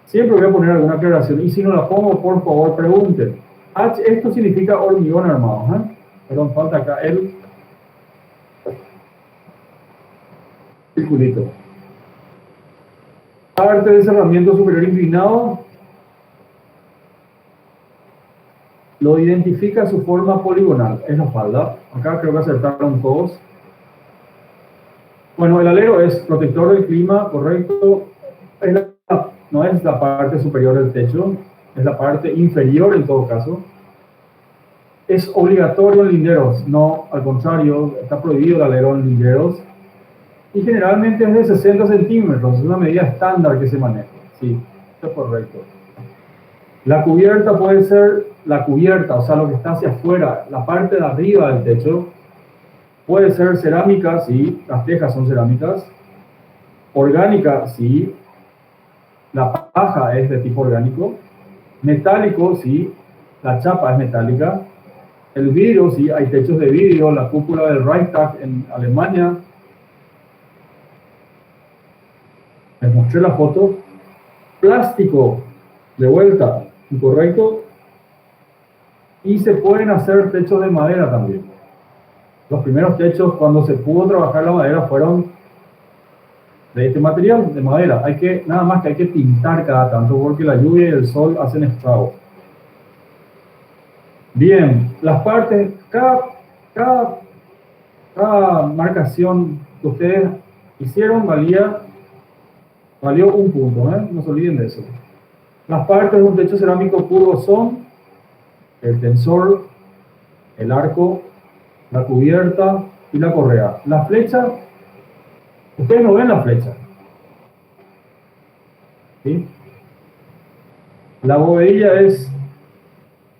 siempre voy a poner alguna aclaración, y si no la pongo, por favor, pregunten. Esto significa hormigón armado, ¿eh? Perdón, falta acá el circulito. Parte del cerramiento superior inclinado lo identifica su forma poligonal, es la falda. Acá creo que acertaron todos. Bueno, el alero es protector del clima, correcto. No es la parte superior del techo, es la parte inferior en todo caso. Es obligatorio en linderos, no, al contrario, está prohibido el alero en linderos. Y generalmente es de 60 centímetros, es una medida estándar que se maneja. Sí, esto es correcto. La cubierta puede ser la cubierta, o sea, lo que está hacia afuera, la parte de arriba del techo. Puede ser cerámica, sí, las tejas son cerámicas. Orgánica, sí. La paja es de tipo orgánico. Metálico, sí. La chapa es metálica. El vidrio, sí, hay techos de vidrio. La cúpula del Reichstag en Alemania. Les mostré la foto. Plástico, de vuelta, incorrecto. Y se pueden hacer techos de madera también. Los primeros techos, cuando se pudo trabajar la madera, fueron de este material, de madera. Nada más que hay que pintar cada tanto, porque la lluvia y el sol hacen estragos. Bien, las partes, cada marcación que ustedes hicieron valió un punto, ¿eh? No se olviden de eso. Las partes de un techo cerámico curvo son el tensor, el arco, la cubierta y la correa. La flecha, ustedes no ven la flecha. ¿Sí? La bovedilla es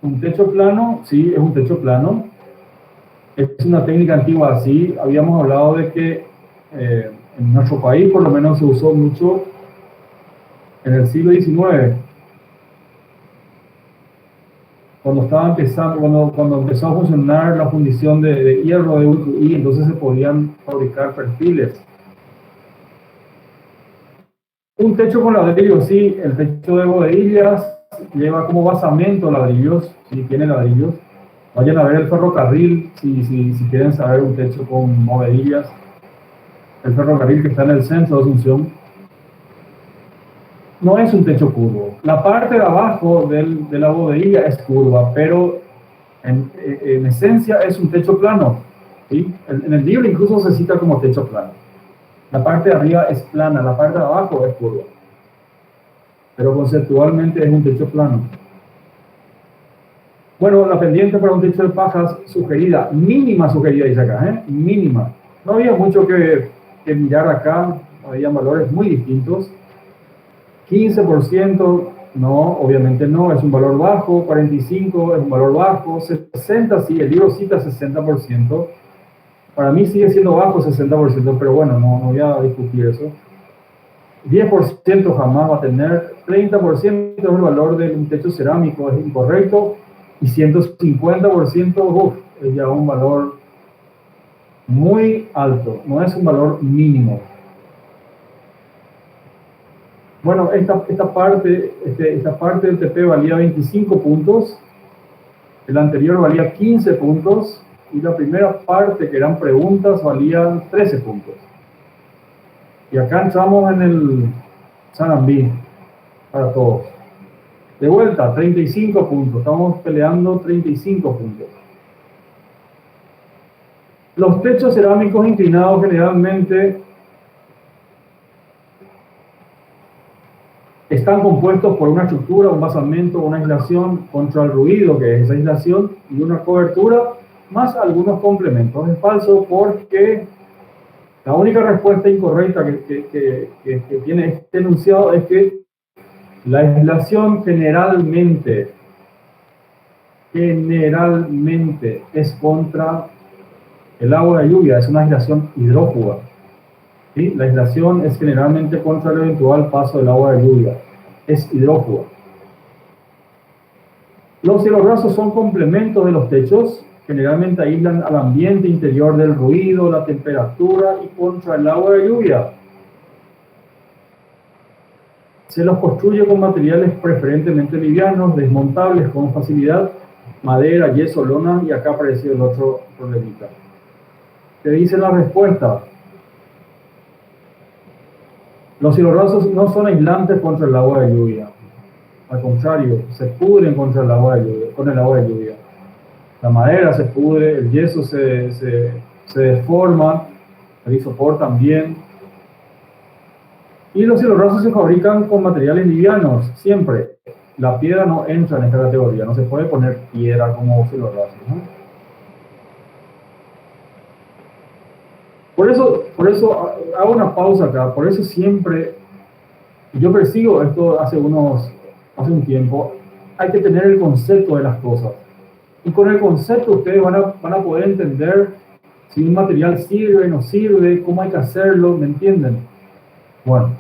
un techo plano, sí, es un techo plano. Es una técnica antigua así. Habíamos hablado de que en nuestro país por lo menos se usó mucho en el siglo XIX. Cuando empezó a funcionar la fundición de hierro de UTI, entonces se podían fabricar perfiles. Un techo con ladrillos, sí, el techo de bodeguillas lleva como basamento ladrillos, sí, tiene ladrillos. Vayan a ver el ferrocarril, si quieren saber un techo con bodeguillas. El ferrocarril que está en el centro de Asunción. No es un techo curvo. La parte de abajo de la bodeguilla es curva, pero en esencia es un techo plano. ¿Sí? En el libro incluso se cita como techo plano. La parte de arriba es plana, la parte de abajo es curva. Pero conceptualmente es un techo plano. Bueno, la pendiente para un techo de pajas sugerida, mínima sugerida dice acá, ¿eh? Mínima. No había mucho que mirar acá, había valores muy distintos. 15%, no, obviamente no, es un valor bajo. 45% es un valor bajo. 60% sí, el libro cita 60%. Para mí sigue siendo bajo 60%, pero bueno, no voy a discutir eso. 10% jamás va a tener, 30% es el valor de un techo cerámico, es incorrecto, y 150% es ya un valor muy alto, no es un valor mínimo. Bueno, esta parte del TP valía 25 puntos, el anterior valía 15 puntos, y la primera parte, que eran preguntas, valía 13 puntos. Y acá entramos en el Sarambí para todos. De vuelta, 35 puntos. Estamos peleando 35 puntos. Los techos cerámicos inclinados generalmente están compuestos por una estructura, un basamento, una aislación contra el ruido, que es esa aislación, y una cobertura, más algunos complementos. Es falso porque la única respuesta incorrecta que tiene este enunciado es que la aislación generalmente es contra el agua de lluvia, es una aislación hidrófuga. ¿Sí? La aislación es generalmente contra el eventual paso del agua de lluvia, es hidrófuga. Los cielos rasos son complementos de los techos, generalmente aíslan al ambiente interior del ruido, la temperatura y contra el agua de lluvia. Se los construye con materiales preferentemente livianos, desmontables con facilidad, madera, yeso, lona, y acá apareció el otro problemita. ¿Qué dice la respuesta? Los cielos rasos no son aislantes contra el agua de lluvia. Al contrario, se pudren contra el agua de lluvia, con el agua de lluvia. La madera se pudre, el yeso se deforma, el isopor también. Y los cielos rasos se fabrican con materiales livianos, siempre. La piedra no entra en esta categoría, no se puede poner piedra como cielos rasos, ¿no? Por eso hago una pausa acá, por eso siempre, yo persigo esto hace un tiempo, hay que tener el concepto de las cosas. Y con el concepto ustedes van a poder entender si un material sirve, no sirve, cómo hay que hacerlo, ¿me entienden? Bueno.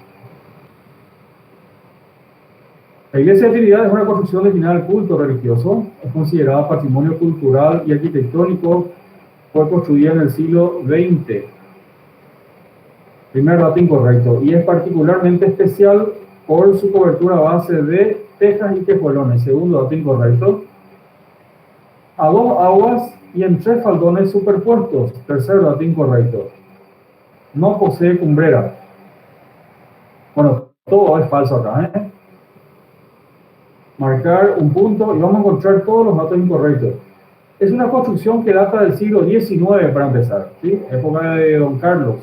La iglesia de Trinidad es una construcción destinada al culto religioso, es considerada patrimonio cultural y arquitectónico, fue construida en el siglo XX. Primer dato incorrecto, y es particularmente especial por su cobertura a base de tejas y tejuelones. Segundo dato incorrecto, a 2 aguas y en 3 faldones superpuestos. Tercer dato incorrecto, no posee cumbrera. Bueno, todo es falso acá, ¿eh? Marcar un punto y vamos a encontrar todos los datos incorrectos. Es una construcción que data del siglo XIX para empezar, ¿sí? Época de Don Carlos,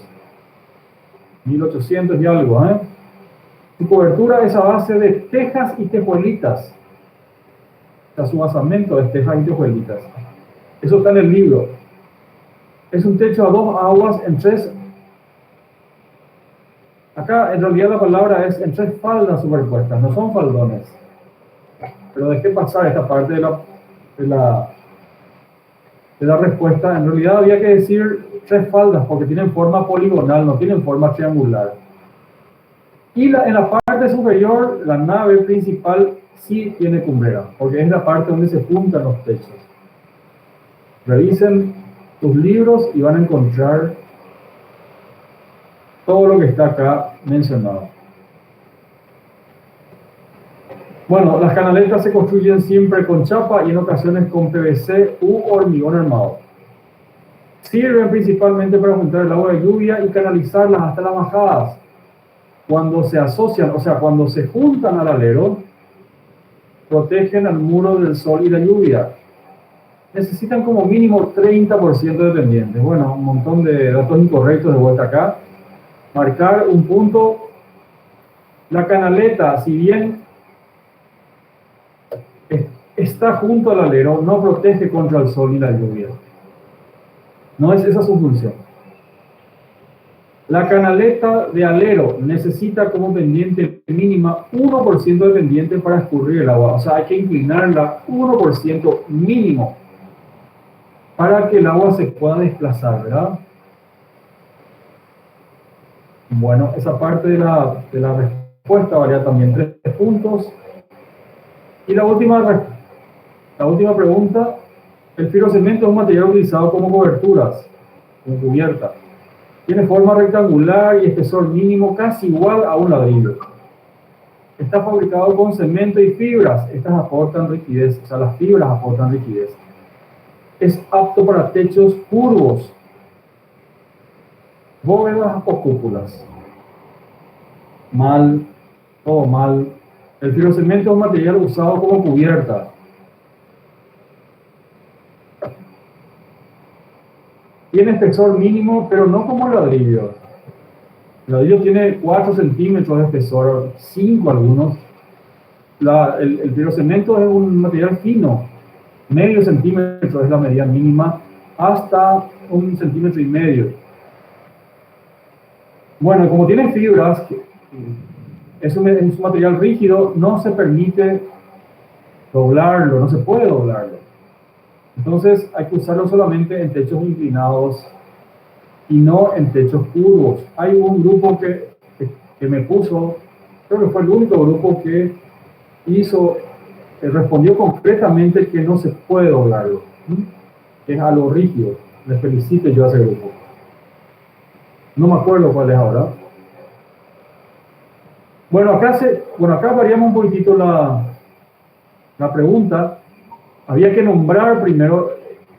1800 y algo, ¿eh? Su cobertura es a base de tejas y tejuelitas. O sea, su basamento es tejas y tejuelitas. Eso está en el libro. Es un techo a 2 aguas en 3. Acá en realidad la palabra es en 3 faldas superpuestas, no son faldones. Pero dejé pasar esta parte de la respuesta. En realidad había que decir 3 faldas porque tienen forma poligonal, no tienen forma triangular. Y en la parte superior, la nave principal sí tiene cumbrera, porque es la parte donde se juntan los techos. Revisen tus libros y van a encontrar todo lo que está acá mencionado. Bueno, las canaletas se construyen siempre con chapa y en ocasiones con PVC u hormigón armado. Sirven principalmente para juntar el agua de lluvia y canalizarlas hasta las bajadas. Cuando se asocian, o sea, cuando se juntan al alero, protegen al muro del sol y la lluvia. Necesitan como mínimo 30% de pendientes. Bueno, un montón de datos incorrectos de vuelta acá. Marcar un punto. La canaleta, si bien está junto al alero, no protege contra el sol y la lluvia. No es esa su función. La canaleta de alero necesita como pendiente mínima 1% de pendiente para escurrir el agua. O sea, hay que inclinarla 1% mínimo para que el agua se pueda desplazar, ¿verdad? Bueno, esa parte de la respuesta valía también 3 puntos. Y la última pregunta, el fibrocemento es un material utilizado como coberturas, como cubierta. Tiene forma rectangular y espesor mínimo casi igual a un ladrillo. Está fabricado con cemento y fibras. Estas aportan rigidez, o sea, las fibras aportan rigidez. Es apto para techos curvos, bóvedas o cúpulas. Mal, todo mal. El fibrocemento es un material usado como cubierta. Tiene espesor mínimo, pero no como el ladrillo. El ladrillo tiene 4 centímetros de espesor, 5 algunos. El fibrocemento es un material fino, medio centímetro es la medida mínima, hasta 1,5 centímetros. Bueno, como tiene fibras, es un material rígido, no se permite doblarlo, no se puede doblarlo. Entonces hay que usarlo solamente en techos inclinados y no en techos curvos. Hay un grupo que me puso, creo que fue el único grupo que respondió concretamente que no se puede doblarlo, que es algo rígido. Les felicito yo a ese grupo. No me acuerdo cuál es ahora. Bueno, acá variamos un poquitito la pregunta. Había que nombrar primero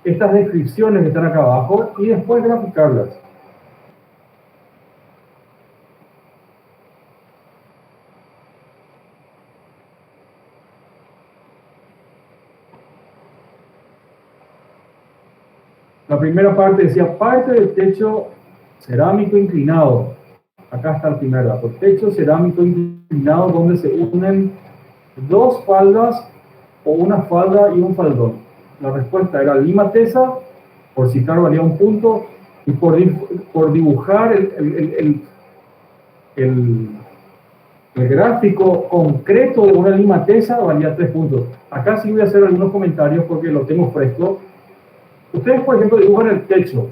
estas descripciones que están acá abajo y después graficarlas. La primera parte decía parte del techo cerámico inclinado. Acá está el primer dato. Techo cerámico inclinado donde se unen 2 faldas o una falda y un faldón. La respuesta era lima tesa, por citar valía 1 punto, y por dibujar el gráfico concreto de una lima tesa valía 3 puntos. Acá sí voy a hacer algunos comentarios porque lo tengo fresco. Ustedes, por ejemplo, dibujan el techo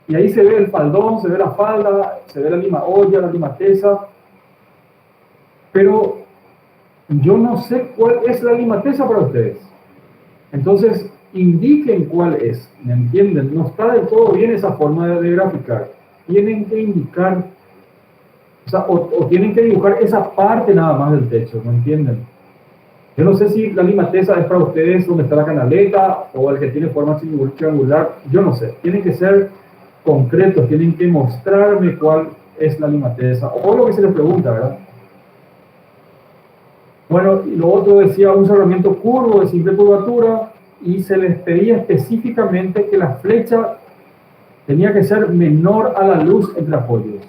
y ahí se ve el faldón, se ve la falda, se ve la lima olla, la lima tesa, pero yo no sé cuál es la lima tesa para ustedes. Entonces, indiquen cuál es, ¿me entienden? No está del todo bien esa forma de graficar. Tienen que indicar, o tienen que dibujar esa parte nada más del techo, ¿me entienden? Yo no sé si la lima tesa es para ustedes donde está la canaleta o el que tiene forma triangular, yo no sé. Tienen que ser concretos, tienen que mostrarme cuál es la lima tesa o lo que se les pregunta, ¿verdad? Bueno, y lo otro decía un cerramiento curvo de simple curvatura y se les pedía específicamente que la flecha tenía que ser menor a la luz entre apoyos.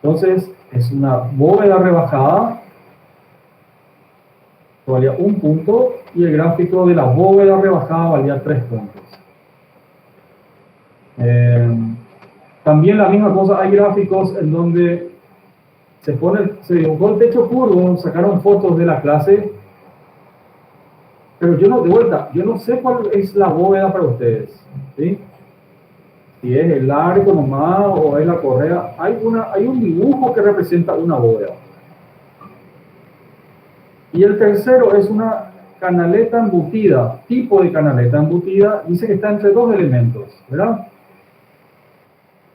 Entonces, es una bóveda rebajada, valía 1 punto, y el gráfico de la bóveda rebajada valía 3 puntos. También la misma cosa, hay gráficos en donde se dibujó el techo curvo, sacaron fotos de la clase, pero yo no sé cuál es la bóveda para ustedes, ¿sí? Si es el arco nomás o es la correa, hay un dibujo que representa una bóveda. Y el tercero es una canaleta embutida, tipo de canaleta embutida, dice que está entre 2 elementos, ¿verdad?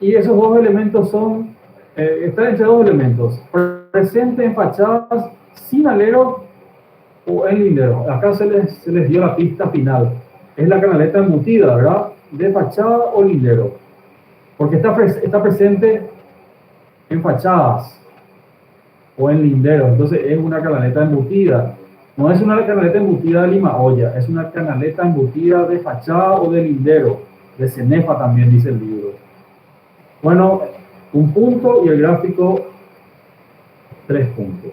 Y esos 2 elementos están entre 2 elementos, presente en fachadas sin alero o en lindero. Acá se les dio la pista final. Es la canaleta embutida, ¿verdad? De fachada o lindero. Porque está presente en fachadas o en lindero. Entonces es una canaleta embutida. No es una canaleta embutida de lima olla, es una canaleta embutida de fachada o de lindero. De cenefa también dice el libro. Bueno, 1 punto y el gráfico 3 puntos.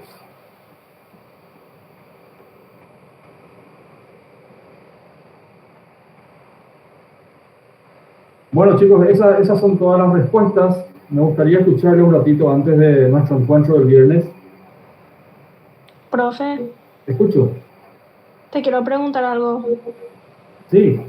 Bueno, chicos, esas son todas las respuestas. Me gustaría escucharles un ratito antes de nuestro encuentro del viernes. Profe, Escucho. te quiero preguntar algo. Sí.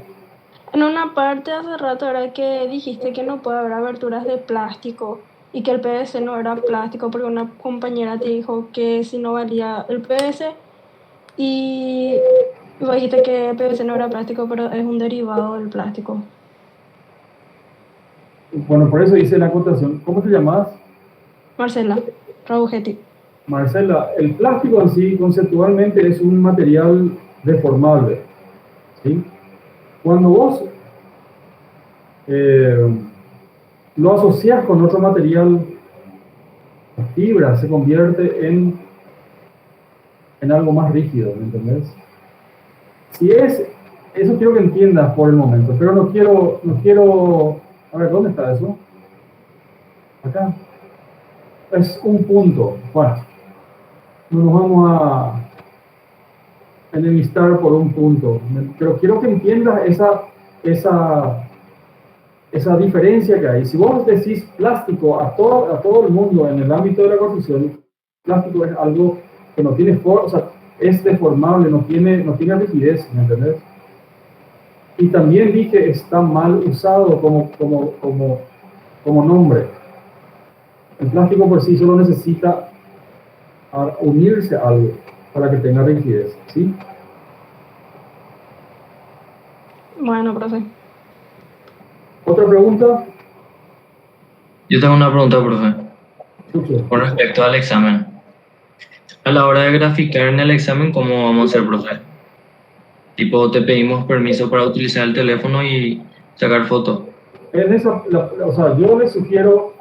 En una parte hace rato era que dijiste que no puede haber aberturas de plástico y que el PVC no era plástico porque una compañera te dijo que si no valía el PVC y vos dijiste que el PVC no era plástico, pero es un derivado del plástico. Bueno, por eso hice la acotación. ¿Cómo te llamas? Marcela, Rabugetti. Marcela, el plástico en sí conceptualmente es un material deformable, ¿sí? Cuando vos lo asocias con otro material, la fibra se convierte en algo más rígido, ¿me entendés? Si es, eso quiero que entiendas por el momento, pero no quiero, a ver, ¿dónde está eso? Acá. Es un punto, bueno, no nos vamos a enemistar por un punto, pero quiero que entiendas esa diferencia que hay. Si vos decís plástico a todo el mundo en el ámbito de la construcción, plástico es algo que no tiene forma, o sea, es deformable, no tiene rigidez, ¿me entendés? Y también dije está mal usado como nombre. El plástico por sí solo necesita unirse a algo para que tenga rigidez, ¿sí? Bueno, profe. ¿Otra pregunta? Yo tengo una pregunta, profe, Escuche. con respecto al examen. A la hora de graficar en el examen, ¿cómo vamos a hacer, profe? Tipo, te pedimos permiso para utilizar el teléfono y sacar fotos. En esa, o sea, yo les sugiero,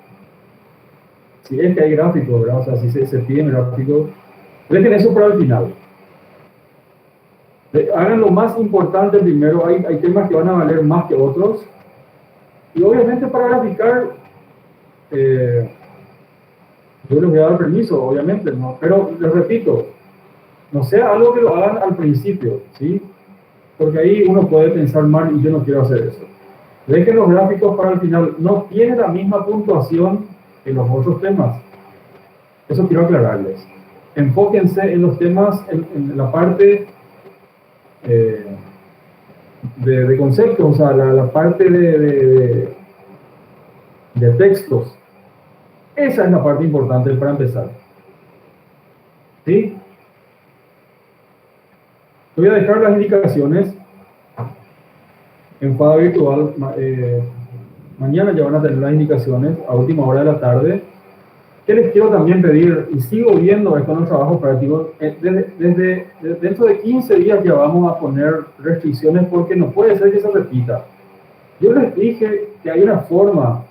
si es que hay gráficos, ¿verdad? O sea, si se piden gráficos, dejen eso para el final. Hagan lo más importante primero. Hay temas que van a valer más que otros. Y obviamente para graficar, yo les voy a dar permiso, obviamente, ¿no? Pero les repito, no sea algo que lo hagan al principio, ¿sí? Porque ahí uno puede pensar mal y yo no quiero hacer eso. Dejen los gráficos para el final. No tiene la misma puntuación que los otros temas. Eso quiero aclararles. Enfóquense en los temas, en la parte de conceptos, o sea, la parte de textos. Esa es la parte importante para empezar. ¿Sí? Voy a dejar las indicaciones en FADA virtual. Mañana ya van a tener las indicaciones a última hora de la tarde. ¿Qué les quiero también pedir? Y sigo viendo esto en los trabajos prácticos. Desde dentro de 15 días ya vamos a poner restricciones porque no puede ser que se repita. Yo les dije que hay una forma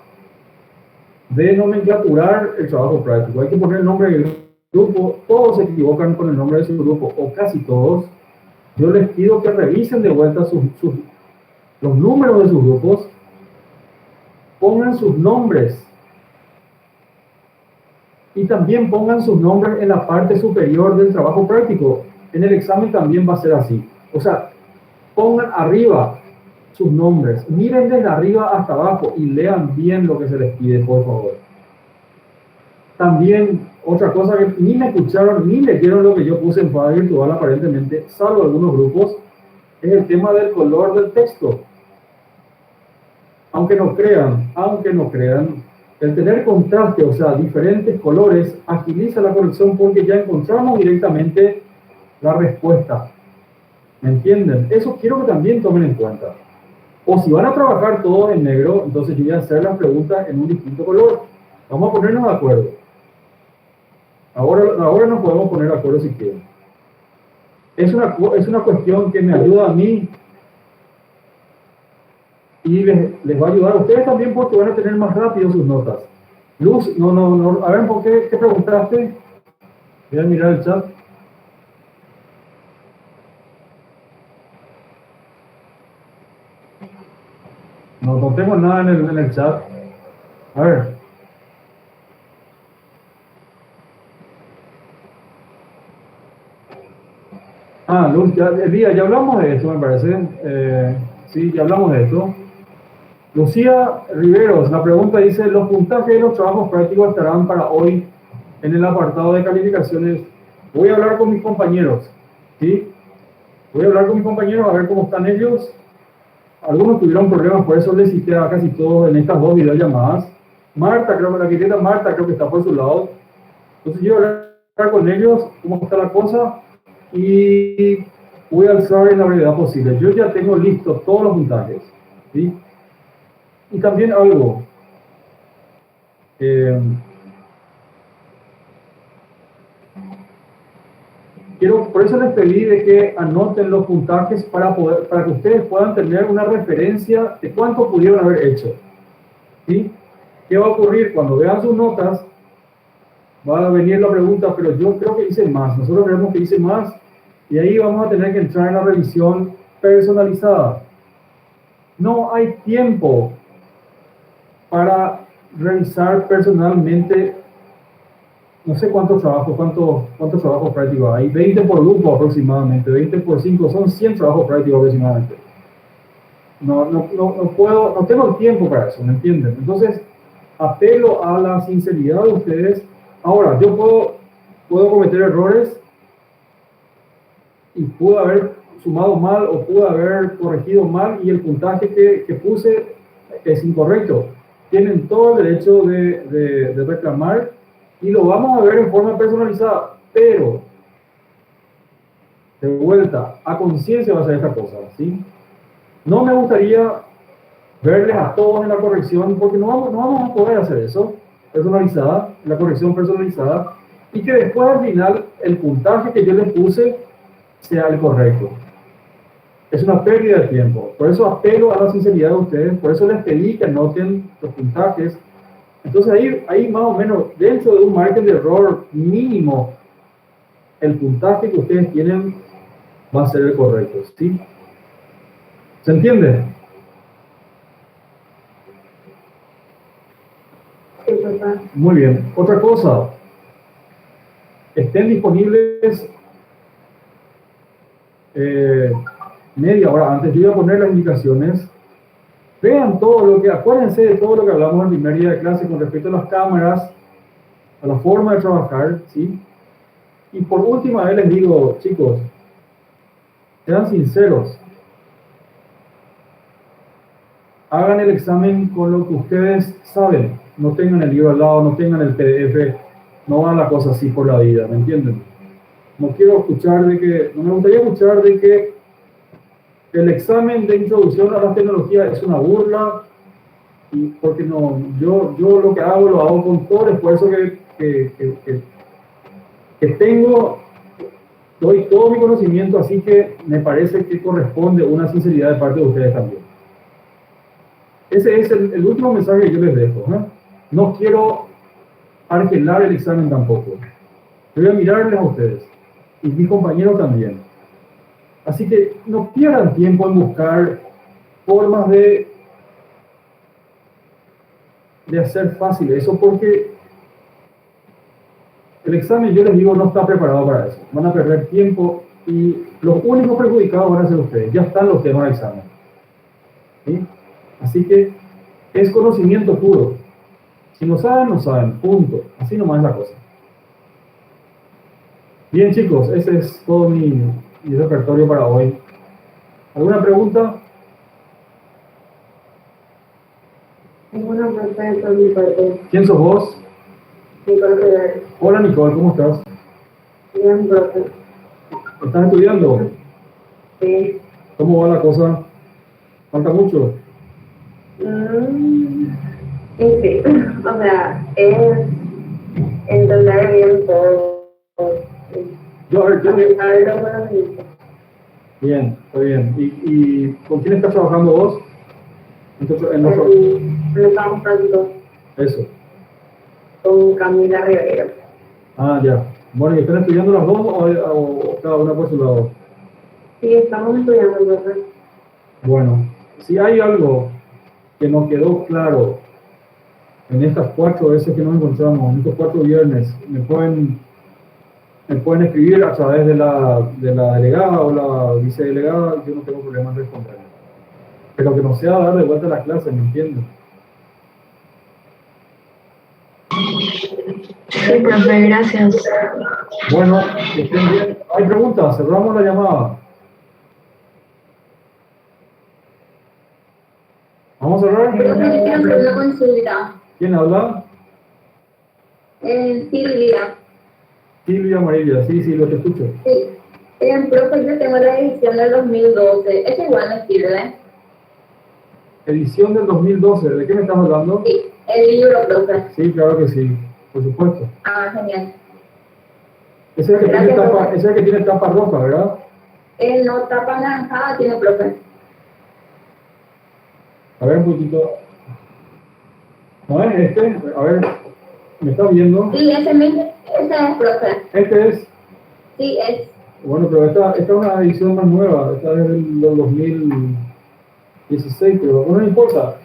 de nomenclaturar el trabajo práctico. Hay que poner el nombre del grupo. Todos se equivocan con el nombre de su grupo, o casi todos. Yo les pido que revisen de vuelta los números de sus grupos, pongan sus nombres y también pongan sus nombres en la parte superior del trabajo práctico. En el examen también va a ser así. O sea, pongan arriba sus nombres, miren desde arriba hasta abajo y lean bien lo que se les pide, por favor. También, otra cosa que ni me escucharon ni leyeron lo que yo puse en FADA virtual aparentemente, salvo algunos grupos, es el tema del color del texto. Aunque no crean, el tener contraste, o sea, diferentes colores, agiliza la corrección porque ya encontramos directamente la respuesta. ¿Me entienden? Eso quiero que también tomen en cuenta. O si van a trabajar todos en negro, entonces yo voy a hacer las preguntas en un distinto color. Vamos a ponernos de acuerdo. Ahora nos podemos poner de acuerdo si quieren. Es una cuestión que me ayuda a mí y les va a ayudar a ustedes también porque van a tener más rápido sus notas. Luz, a ver, ¿por qué preguntaste? Voy a mirar el chat. No tengo nada en el chat. A ver. Luz, ya hablamos de esto, me parece. Sí, ya hablamos de esto. Lucía Riveros, la pregunta dice, ¿los puntajes de los trabajos prácticos estarán para hoy en el apartado de calificaciones? Voy a hablar con mis compañeros, ¿sí? Voy a hablar con mis compañeros a ver cómo están ellos. Algunos tuvieron problemas, por eso les cité a casi todos en estas dos videollamadas. Marta, creo que la arquitecta Marta, creo que está por su lado. Entonces yo voy a hablar con ellos, cómo está la cosa, y voy a alzar en la brevedad posible. Yo ya tengo listo todos los puntajes, ¿sí? Y también algo. Por eso les pedí de que anoten los puntajes para que ustedes puedan tener una referencia de cuánto pudieron haber hecho, ¿sí? ¿Qué va a ocurrir? Cuando vean sus notas, va a venir la pregunta, pero yo creo que hice más, nosotros creemos que hice más, y ahí vamos a tener que entrar en la revisión personalizada. No hay tiempo para revisar personalmente, no sé cuántos trabajos prácticos hay, 20 por grupo aproximadamente, 20 por 5, son 100 trabajos prácticos aproximadamente. No puedo, no tengo el tiempo para eso, ¿me entienden? Entonces, apelo a la sinceridad de ustedes. Ahora, yo puedo cometer errores y pude haber sumado mal o pude haber corregido mal y el puntaje que puse es incorrecto. Tienen todo el derecho de reclamar y lo vamos a ver en forma personalizada, pero de vuelta, a conciencia va a ser esta cosa, ¿sí? No me gustaría verles a todos en la corrección porque no vamos a poder hacer eso personalizada, la corrección personalizada, y que después al final el puntaje que yo les puse sea el correcto. Es una pérdida de tiempo. Por eso apelo a la sinceridad de ustedes, por eso les pedí que anoten los puntajes. Entonces ahí más o menos, dentro de un margen de error mínimo, el puntaje que ustedes tienen va a ser el correcto, ¿sí? ¿Se entiende? Sí, papá. Muy bien. Otra cosa, estén disponibles media hora antes. Yo voy a poner las indicaciones. Vean todo lo que, acuérdense de todo lo que hablamos en el primer día de clase con respecto a las cámaras, a la forma de trabajar, ¿sí? Y por última vez les digo, chicos, sean sinceros. Hagan el examen con lo que ustedes saben. No tengan el libro al lado, no tengan el PDF, no van la cosa así por la vida, ¿me entienden? No me gustaría escuchar de que el examen de introducción a las tecnologías es una burla, y porque no, yo lo que hago, lo hago con todo el esfuerzo que tengo, doy todo mi conocimiento, así que me parece que corresponde una sinceridad de parte de ustedes también. Ese es el último mensaje que yo les dejo, ¿eh? No quiero argelar el examen tampoco. Yo voy a mirarles a ustedes, y mis compañeros también. Así que no pierdan tiempo en buscar formas de hacer fácil eso, porque el examen, yo les digo, no está preparado para eso. Van a perder tiempo y los únicos perjudicados van a ser ustedes. Ya están los temas del examen, ¿sí? Así que es conocimiento puro. Si no saben, no saben. Punto. Así nomás es la cosa. Bien, chicos, ese es todo mi repertorio para hoy. ¿Alguna pregunta? Ninguna pregunta por mi parte. ¿Quién sos vos? Nicole Rivera. Hola, Nicole, ¿cómo estás? Bien, profe. ¿Estás estudiando? Sí. ¿Cómo va la cosa? ¿Falta mucho? Sí. O sea, es entender bien todo. Bien, está bien. ¿Y con quién estás trabajando vos? Estamos prácticos. Eso. Con Camila Rivera. Ah, ya. Bueno, ¿y están estudiando las dos o cada una por su lado? Sí, estamos estudiando, profe. Bueno, si hay algo que nos quedó claro en estas 4 veces que nos encontramos, en estos 4 viernes, me pueden escribir a través de la delegada o la vicedelegada, yo no tengo problema en responder. Pero que no sea dar de vuelta a la clase, ¿me entienden? Sí, profe, gracias. Bueno, que estén bien. ¿Hay preguntas? Cerramos la llamada. ¿Vamos a cerrar? Pero me quiero hacer una consulta. ¿Quién habla? Silvia. Silvia Amarilla, sí, lo que escucho. Sí. Profe, yo tengo la edición del 2012. Esa igual me sirve. Edición del 2012, ¿de qué me estás hablando? Sí, el libro, profe. Sí, claro que sí, por supuesto. Ah, genial. Ese es el que tiene tapa roja, ¿verdad? No, tapa naranjada tiene, profe. A ver, un poquito. ¿No es este? A ver, ¿me estás viendo? Sí, ese mismo, ese es, profe. ¿Este es? Sí, es. Bueno, pero esta es una edición más nueva, esta es del 2016, pero no me importa.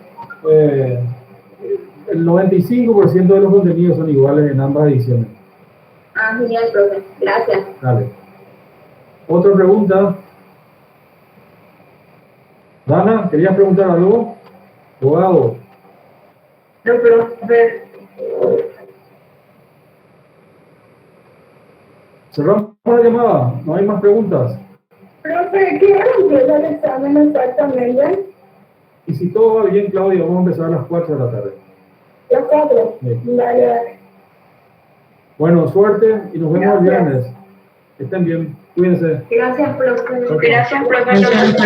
El 95% de los contenidos son iguales en ambas ediciones. Ah, genial, profe. Gracias. Dale. Otra pregunta. Dana, ¿querías preguntar algo? Abogado. No, profe. Cerramos la llamada, no hay más preguntas. Profe, ¿qué hora empieza el examen exactamente? Y si todo va bien, Claudia, vamos a empezar a las 4 de la tarde. Las 4. Sí. Dale. Bueno, suerte y nos vemos el viernes. Que estén bien, cuídense. Gracias, profe. Ok. Gracias, profe. Gracias.